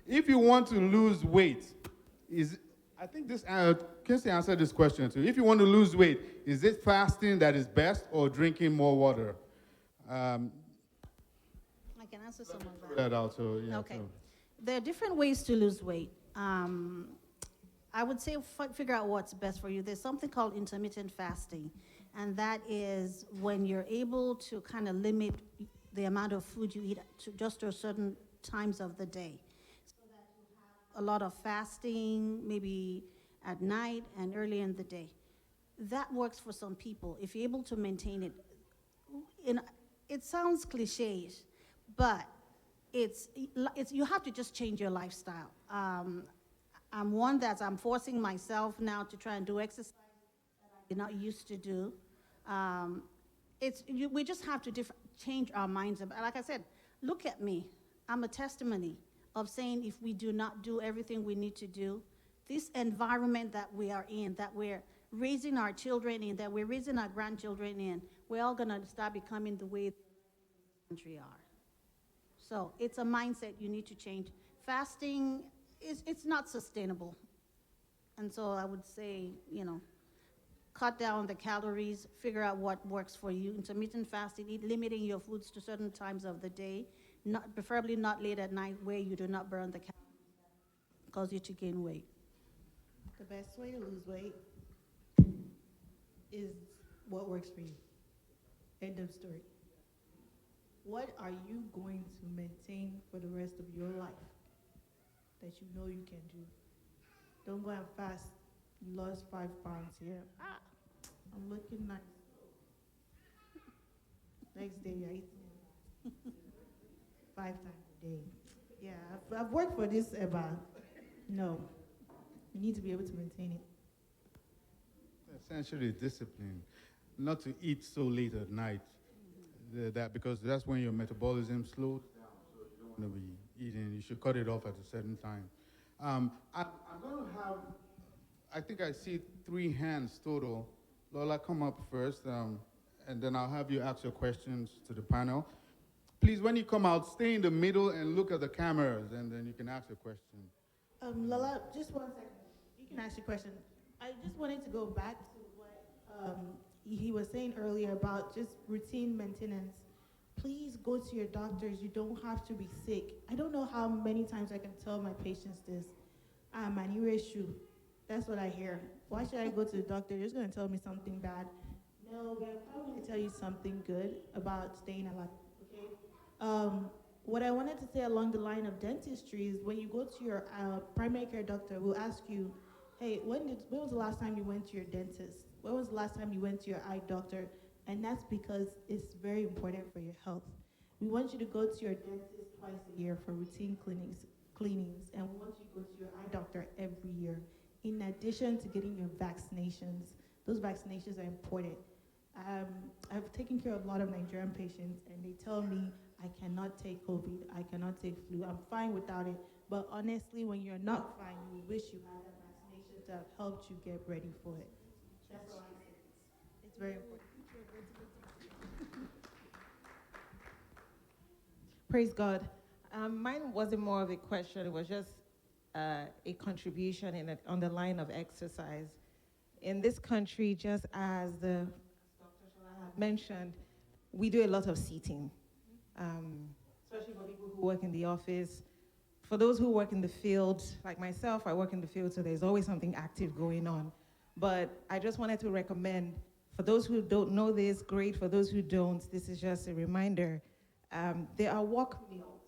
if you want to lose weight, I think this, Kinsey answered this question too. If you want to lose weight, is it fasting that is best or drinking more water? I can answer some of That also, yeah. Okay. So. There are different ways to lose weight. I would say figure out what's best for you. There's something called intermittent fasting, and that is when you're able to kind of limit the amount of food you eat to just to certain times of the day. So that you have a lot of fasting, maybe at night and early in the day. That works for some people if you're able to maintain it. It sounds cliche, but it's you have to just change your lifestyle. I'm one that I'm forcing myself now to try and do exercise that I did not used to do. We just have to change our minds. Like I said, look at me. I'm a testimony of saying if we do not do everything we need to do, this environment that we are in, that we're raising our children in, that we're raising our grandchildren in, we're all going to start becoming the way the country are. So it's a mindset you need to change. Fasting, it's not sustainable. And so I would say, cut down the calories, figure out what works for you. Intermittent fasting, limiting your foods to certain times of the day, preferably not late at night where you do not burn the calories that cause you to gain weight. The best way to lose weight is what works for you. End of story. What are you going to maintain for the rest of your life that you know you can do? Don't go and fast. You lost 5 pounds here. I'm looking nice. Next day you're eating 5 times a day. Yeah, I've worked for this ever. No, you need to be able to maintain it. Essentially discipline, not to eat so late at night. Because that's when your metabolism slows down, so you don't want to be eating. You should cut it off at a certain time. I'm going to have, I think I see 3 hands total. Lola, come up first, and then I'll have you ask your questions to the panel. Please, when you come out, stay in the middle and look at the cameras, and then you can ask your question. Lola, just 1 second. You can ask your question. I just wanted to go back to what he was saying earlier about just routine maintenance. Please go to your doctors. You don't have to be sick. I don't know how many times I can tell my patients this. I'm an issue. That's what I hear. Why should I go to the doctor? They're just going to tell me something bad. No, they're probably going to tell you something good about staying alive. Okay. What I wanted to say along the line of dentistry is when you go to your primary care doctor, we'll ask you, hey, when was the last time you went to your dentist? When was the last time you went to your eye doctor? And that's because it's very important for your health. We want you to go to your dentist twice a year for routine cleanings, and we want you to go to your eye doctor every year. In addition to getting your vaccinations, those vaccinations are important. I've taken care of a lot of Nigerian patients, and they tell me I cannot take COVID, I cannot take flu, I'm fine without it. But honestly, when you're not fine, you wish you had that vaccination to have helped you get ready for it. That's all I say. It's very important. Praise God. Mine wasn't more of a question, it was just a contribution on the line of exercise. In this country, just as Dr. Shola had mentioned, we do a lot of seating, especially for people who work in the office. For those who work in the field, like myself, I work in the field, so there's always something active going on. But I just wanted to recommend, for those who don't know this, great. For those who don't, this is just a reminder. There are walk meals,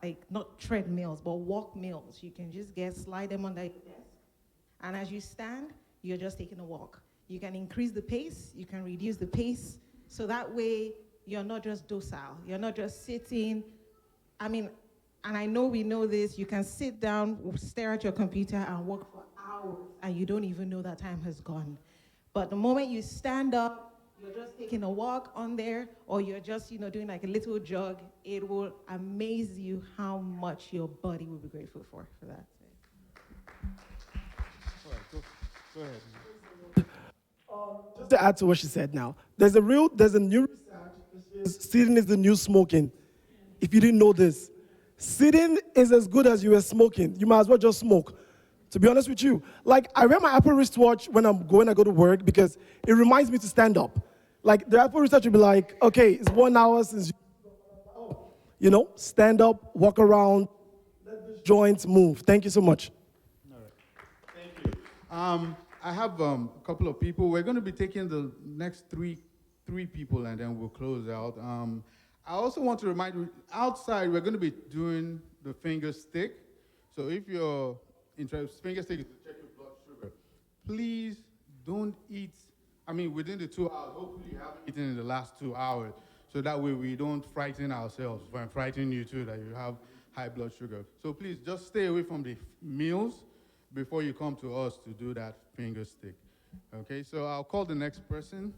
like not treadmills, but walk meals. You can just slide them under your desk. And as you stand, you're just taking a walk. You can increase the pace, you can reduce the pace, so that way you're not just docile. You're not just sitting. I mean, and I know we know this, you can sit down, stare at your computer and work for hours, and you don't even know that time has gone. But the moment you stand up, you're just taking a walk on there, or you're just, doing like a little jog, it will amaze you how much your body will be grateful for that. All right, go ahead. Just to add to what she said now, there's a new research that says sitting is the new smoking. If you didn't know this, sitting is as good as you are smoking. You might as well just smoke. To be honest with you, like I wear my Apple wristwatch when I go to work because it reminds me to stand up. Like the Apple wristwatch will be like, okay, it's 1 hour since stand up, walk around, let the joints move. Thank you so much. All right. Thank you. I have a couple of people. We're going to be taking the next three people, and then we'll close out. I also want to remind you, outside, we're going to be doing the finger stick. So if you're interested, finger stick is to check your blood sugar. Please don't eat, within the 2 hours. Hopefully you haven't eaten in the last 2 hours. So that way we don't frighten ourselves and frighten you too that you have high blood sugar. So please just stay away from the meals before you come to us to do that finger stick. Okay, so I'll call the next person.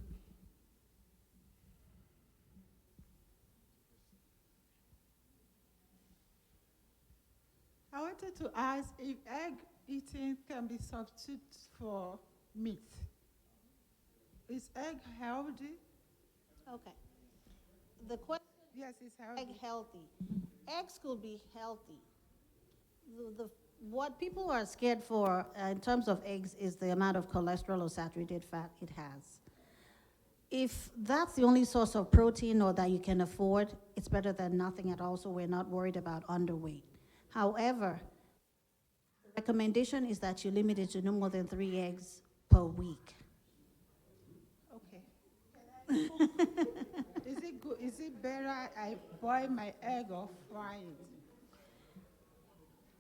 I wanted to ask if egg eating can be substitute for meat. Is egg healthy? Okay. The question Yes, it's healthy. egg healthy. Eggs could be healthy. What people are scared for in terms of eggs is the amount of cholesterol or saturated fat it has. If that's the only source of protein or that you can afford, it's better than nothing at all, so we're not worried about underweight. However, the recommendation is that you limit it to no more than 3 eggs per week. Okay. Is it good? Is it better I boil my egg or fry it?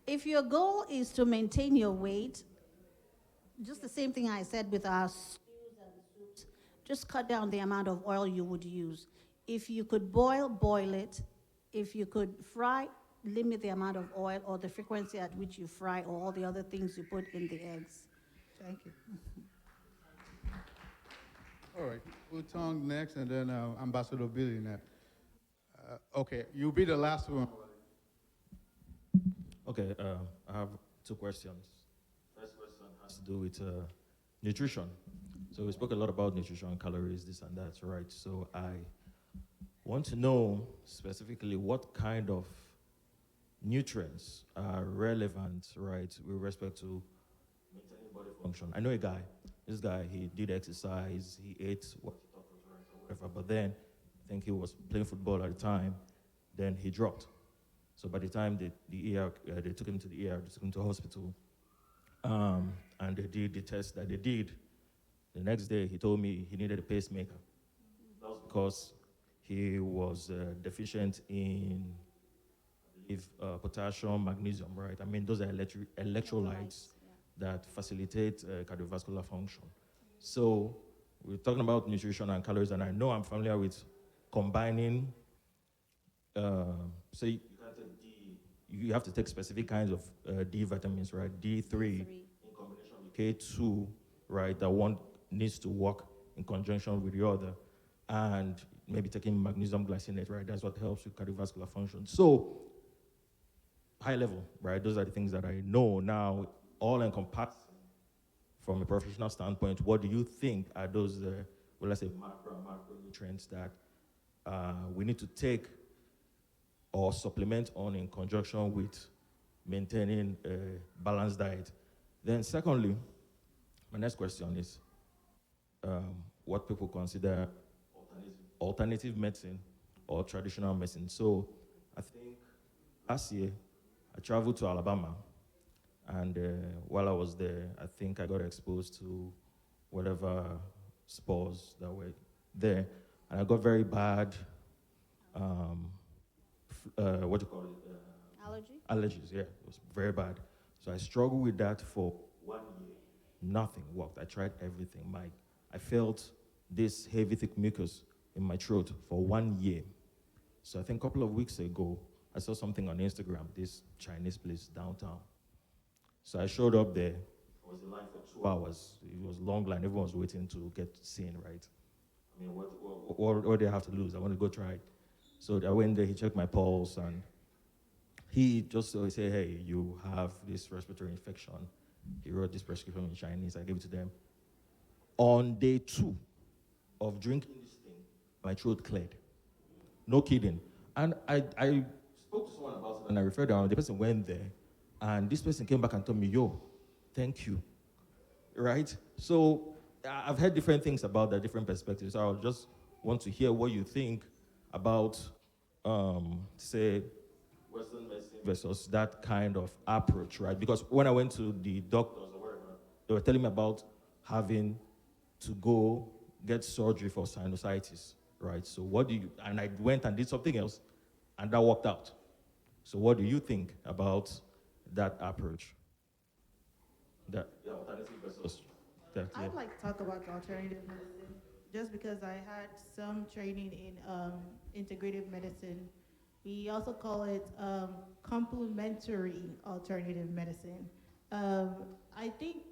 If your goal is to maintain your weight, just the same thing I said with our stews and soups, just cut down the amount of oil you would use. If you could boil it. If you could fry, limit the amount of oil or the frequency at which you fry or all the other things you put in the eggs. Thank you. All right, Utong next, and then Ambassador Billy next. Okay, you'll be the last one. Okay, I have 2 questions. First question has to do with nutrition. So we spoke a lot about nutrition, calories, this and that, right? So I want to know specifically what kind of nutrients are relevant, right, with respect to maintaining body function. I know a guy This guy, he did exercise, he ate what he thought was right or whatever, but then I think he was playing football at the time, then he dropped. So by the time they took him to the ER, they took him to hospital, and they did the test that they did. The next day, he told me he needed a pacemaker. That was because he was deficient in, I believe, potassium, magnesium, right? I mean, those are electrolytes that facilitate cardiovascular function. So we're talking about nutrition and calories, and I know I'm familiar with combining, say, you have to take specific kinds of D vitamins, right? D3 in combination with K2, right? That one needs to work in conjunction with the other. And maybe taking magnesium glycinate, right? That's what helps with cardiovascular function. So, high level, right? Those are the things that I know now, all encompassing from a professional standpoint. What do you think are those, well, let's say macronutrients that we need to take or supplement on in conjunction with maintaining a balanced diet? Then secondly, my next question is what people consider alternative medicine or traditional medicine. So I think last year I traveled to Alabama, and while I was there, I think I got exposed to whatever spores that were there, and I got very bad what do you call it? Allergies, yeah. It was very bad. So I struggled with that for 1 year. Nothing worked. I tried everything. I felt this heavy, thick mucus in my throat for 1 year. So I think a couple of weeks ago, I saw something on Instagram, this Chinese place downtown. So I showed up there. It was in line for 2 hours. It was a long line. Everyone was waiting to get seen, right? I mean, what do I have to lose? I want to go try it. So I went there, he checked my pulse, and he just said, hey, you have this respiratory infection. He wrote this prescription in Chinese. I gave it to them. On day 2 of drinking this thing, my throat cleared. No kidding. And I spoke to someone about it, and I referred them. The person went there, and this person came back and told me, yo, thank you, right? So I've heard different things about that, different perspectives. So I just want to hear what you think about, say, Western medicine versus that kind of approach, right? Because when I went to the doctors or whatever, they were telling me about having to go get surgery for sinusitis, right? So and I went and did something else, and that worked out. So what do you think about that approach? That alternative versus that, yeah. I'd like to talk about the alternative medicine just because I had some training in integrative medicine. We also call it complementary alternative medicine. I think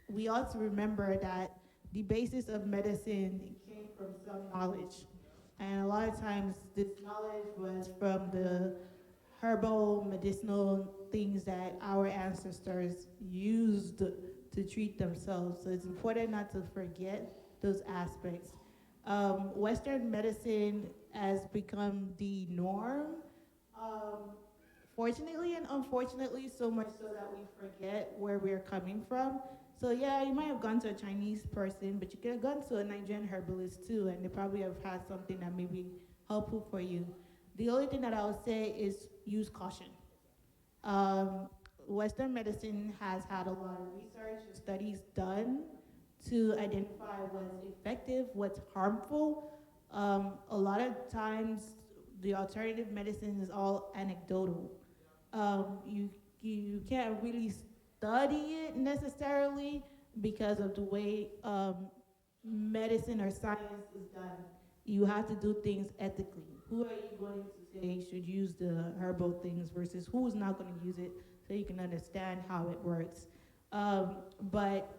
we ought to remember that the basis of medicine came from some knowledge. And a lot of times this knowledge was from the herbal, medicinal things that our ancestors used to treat themselves. So it's important not to forget those aspects. Western medicine has become the norm, fortunately and unfortunately, so much so that we forget where we're coming from. So yeah, you might have gone to a Chinese person, but you could have gone to a Nigerian herbalist too, and they probably have had something that may be helpful for you. The only thing that I would say is use caution. Western medicine has had a lot of research and studies done to identify what's effective, what's harmful. A lot of times, the alternative medicine is all anecdotal. You can't really study it necessarily because of the way medicine or science is done. You have to do things ethically. Who are you going to say should use the herbal things versus who's not going to use it so you can understand how it works. But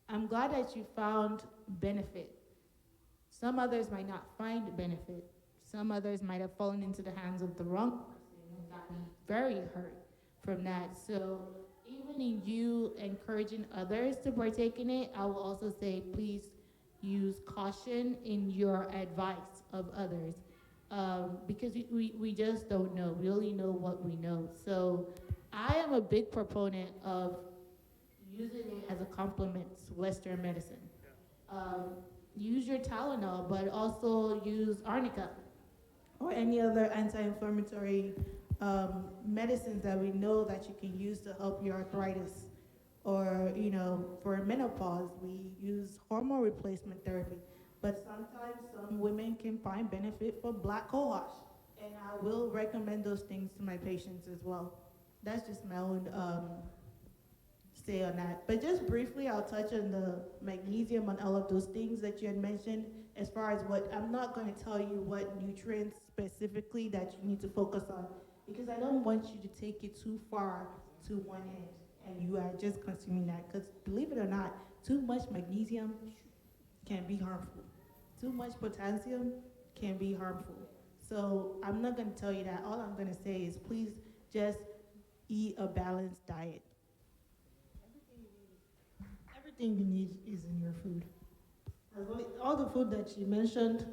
I'm glad that you found benefit. Some others might not find benefit. Some others might have fallen into the hands of the wrong person and gotten very hurt from that. So even in you encouraging others to partake in it, I will also say please use caution in your advice of others. Because we just don't know. We only know what we know. So I am a big proponent of using it as a complement to Western medicine. Use your Tylenol, but also use arnica or any other anti-inflammatory medicines that we know that you can use to help your arthritis. Or, for menopause, we use hormone replacement therapy. But sometimes some women can find benefit for black cohosh. And I will recommend those things to my patients as well. That's just my own say on that. But just briefly, I'll touch on the magnesium and all of those things that you had mentioned. As far as I'm not going to tell you what nutrients specifically that you need to focus on, because I don't want you to take it too far to one end and you are just consuming that. Because believe it or not, too much magnesium can be harmful. Too much potassium can be harmful. So I'm not going to tell you that. All I'm going to say is please just eat a balanced diet. Everything you need is in your food. All the food that she mentioned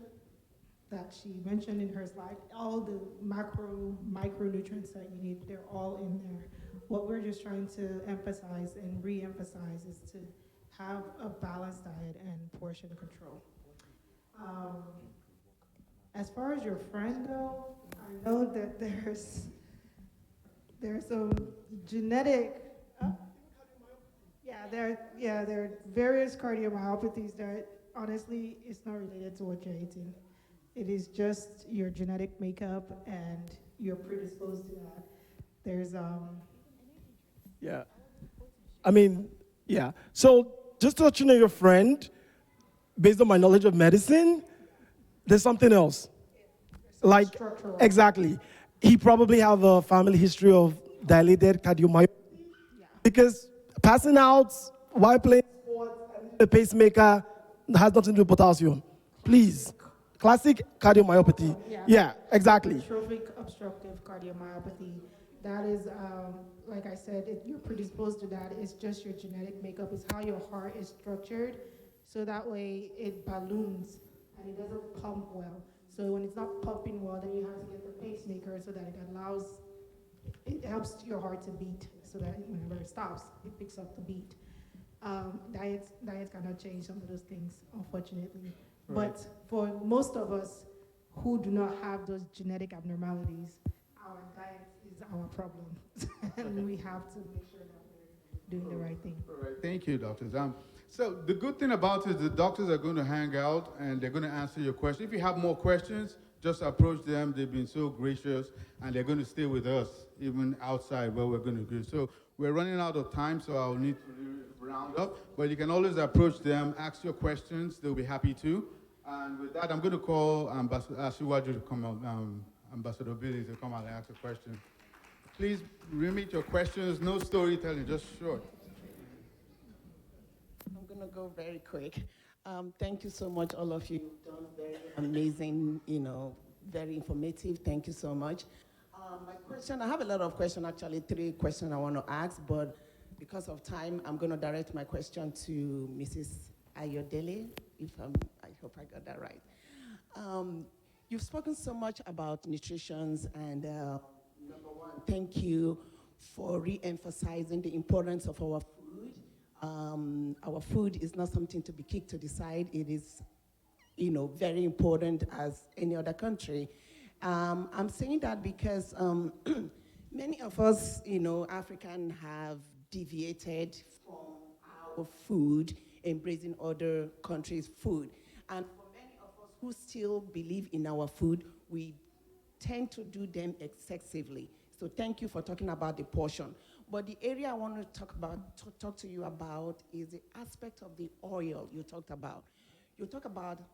in her slide, all the micronutrients that you need, they're all in there. What we're just trying to emphasize and re-emphasize is to have a balanced diet and portion control. As far as your friend though, I know that there's some genetic, there are various cardiomyopathies that honestly it's not related to what you're eating. It is just your genetic makeup and you're predisposed to that. There's Yeah. Yeah. So just touching on your friend, based on my knowledge of medicine, there's something else. Like, exactly. He probably have a family history of dilated cardiomyopathy. Because passing out while playing sports and the pacemaker has nothing to do with potassium. Please. Classic cardiomyopathy. Yeah, exactly. Trophic obstructive cardiomyopathy. That is, like I said, if you're predisposed to that, it's just your genetic makeup. It's how your heart is structured. So that way it balloons and it doesn't pump well. So when it's not pumping well, then you have to get the pacemaker so that it helps your heart to beat so that whenever it stops, it picks up the beat. Diets cannot change some of those things, unfortunately. Right. But for most of us who do not have those genetic abnormalities, our diet is our problem. And we have to make sure that we're doing the right thing. All right. Thank you, doctors. So the good thing about it is the doctors are going to hang out and they're going to answer your question. If you have more questions, just approach them. They've been so gracious and they're going to stay with us even outside where we're going to go. So we're running out of time, so I'll need to round up. But you can always approach them, ask your questions. They'll be happy to. And with that, I'm going to call Ambassador Asiwaju to come out, Ambassador Billy to come out and ask a question. Please remit your questions, no storytelling, just short. I'm going to go very quick. Thank you so much, all of you. You've done very amazing, very informative. Thank you so much. My question, I have a lot of questions, actually 3 questions I want to ask, but because of time, I'm going to direct my question to Mrs. Ayodele, I hope I got that right. You've spoken so much about nutrition, and number one, thank you for re-emphasizing the importance of our food. Our food is not something to be kicked to the side. It is, very important as any other country. I'm saying that because many of us, African have deviated from our food, embracing other countries' food. And for many of us who still believe in our food, we tend to do them excessively. So thank you for talking about the portion. But the area I want to talk to you about is the aspect of the oil you talked about. You talk about the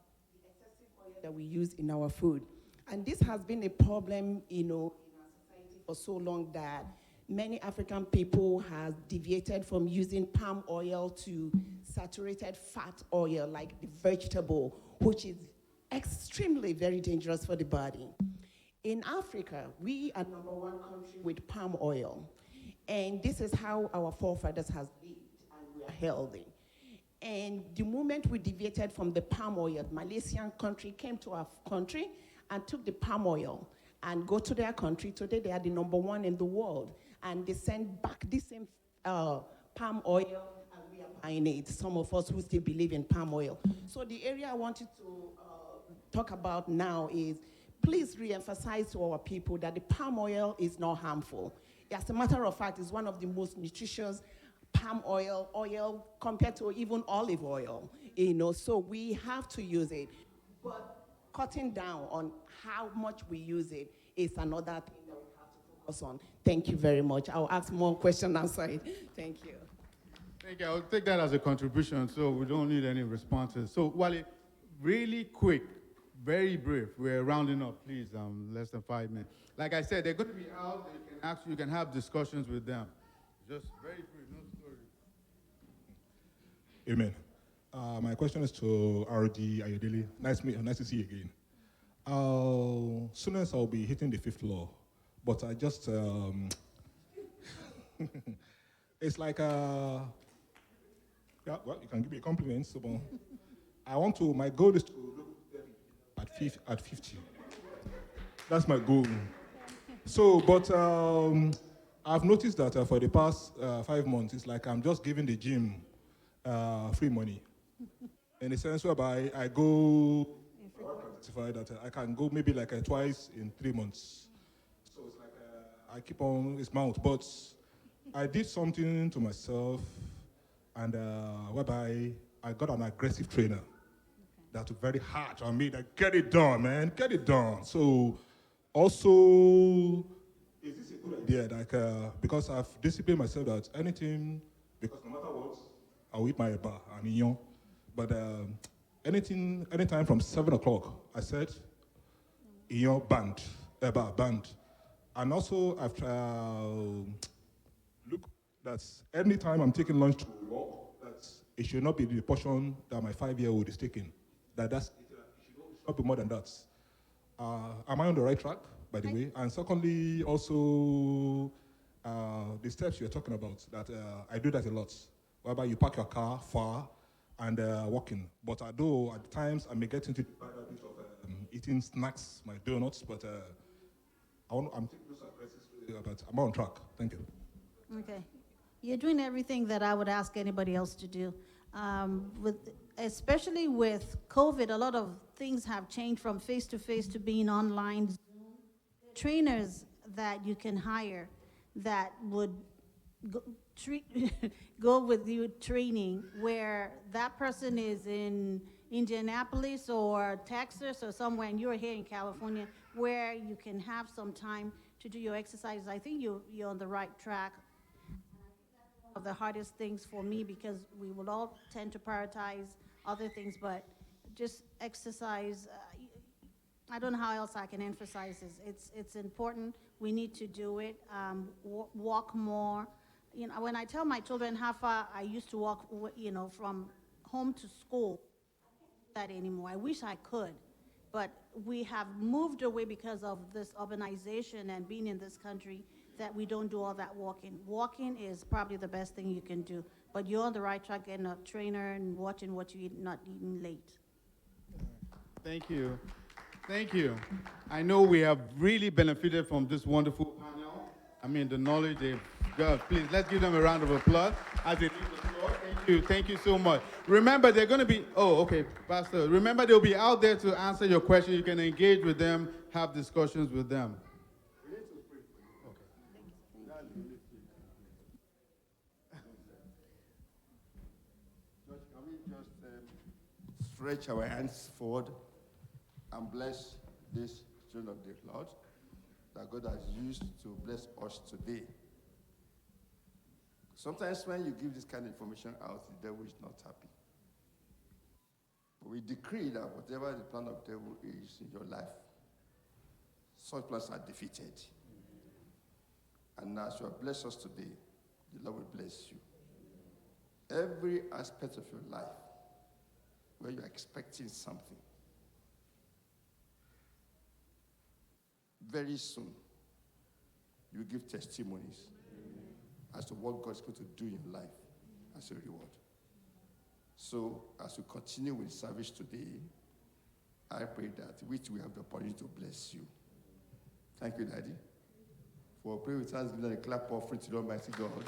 excessive oil that we use in our food. And this has been a problem, in our society for so long that many African people have deviated from using palm oil to saturated fat oil, like the vegetable, which is extremely very dangerous for the body. In Africa, we are #1 country with palm oil. And this is how our forefathers have lived, and we are healthy. And the moment we deviated from the palm oil, Malaysian country came to our country and took the palm oil and go to their country. Today, they are the #1 in the world. And they send back the same palm oil buying it, some of us who still believe in palm oil. So the area I wanted to talk about now is, please re-emphasize to our people that the palm oil is not harmful. As a matter of fact, it's one of the most nutritious palm oil compared to even olive oil, so we have to use it. But cutting down on how much we use it is another thing that we have to focus on. Thank you very much. I'll ask more questions outside. Thank you. Thank you. I'll take that as a contribution, so we don't need any responses. So, Wale, really quick, very brief. We're rounding up, please. Less than 5 minutes. Like I said, they're going to be out. You can have discussions with them. Just very brief, no story. Amen. My question is to R.D. Ayodele. Nice to see you again. Soon as I'll be hitting the 5th floor, but I just, it's like, yeah, well, you can give me a compliment. So, my goal is to look at 50. That's my goal. So, but I've noticed that for the past 5 months, it's like I'm just giving the gym free money. In a sense whereby I go, that I can go maybe like twice in 3 months. So it's like I keep on its mount. But I did something to myself, and whereby I got an aggressive trainer that was very hard on me. That get it done, man, get it done. So also, is this a good idea? Like because I've disciplined myself that anything, because no matter what, I'll eat my eba and iyon. But anytime from 7 o'clock, I said, iyon banned, eba banned. And also, I've look, that's anytime I'm taking lunch to work, it should not be the portion that my 5-year-old is taking. It should not be more than that. Am I on the right track, by the way? And secondly, also, the steps you're talking about, that I do that a lot, whereby you park your car far and walking. But although at times I may get into the habit of eating snacks, my donuts, but I'm taking those aggressive, but I'm on track. Thank you. Okay. You're doing everything that I would ask anybody else to do. Especially with COVID, a lot of things have changed from face-to-face to being online. Trainers that you can hire that would go with you training where that person is in Indianapolis or Texas or somewhere and you're here in California, where you can have some time to do your exercises. I think you're on the right track. One of the hardest things for me, because we will all tend to prioritize other things, but just exercise, I don't know how else I can emphasize this. It's important. We need to do it. Walk more. When I tell my children how far I used to walk, from home to school, I don't do that anymore. I wish I could, but we have moved away because of this urbanization and being in this country, that we don't do all that walking. Walking is probably the best thing you can do, but you're on the right track, getting a trainer and watching what you eat, not eating late. Thank you. Thank you. I know we have really benefited from this wonderful panel. I mean, the knowledge they've got. Please, let's give them a round of applause as they leave the floor. Thank you. Thank you so much. Remember, they're going to be, Pastor, remember they'll be out there to answer your question. You can engage with them, have discussions with them. Stretch our hands forward and bless this children of the Lord that God has used to bless us today. Sometimes when you give this kind of information out, the devil is not happy. But we decree that whatever the plan of the devil is in your life, such plans are defeated. And as you have blessed us today, the Lord will bless you. Every aspect of your life, where you're expecting something, very soon you will give testimonies as to what God is going to do in life as a reward. So as we continue with service today, I pray that which we have the opportunity to bless you. Thank you, Daddy, for praying with us, giving a clap offering to the Almighty God.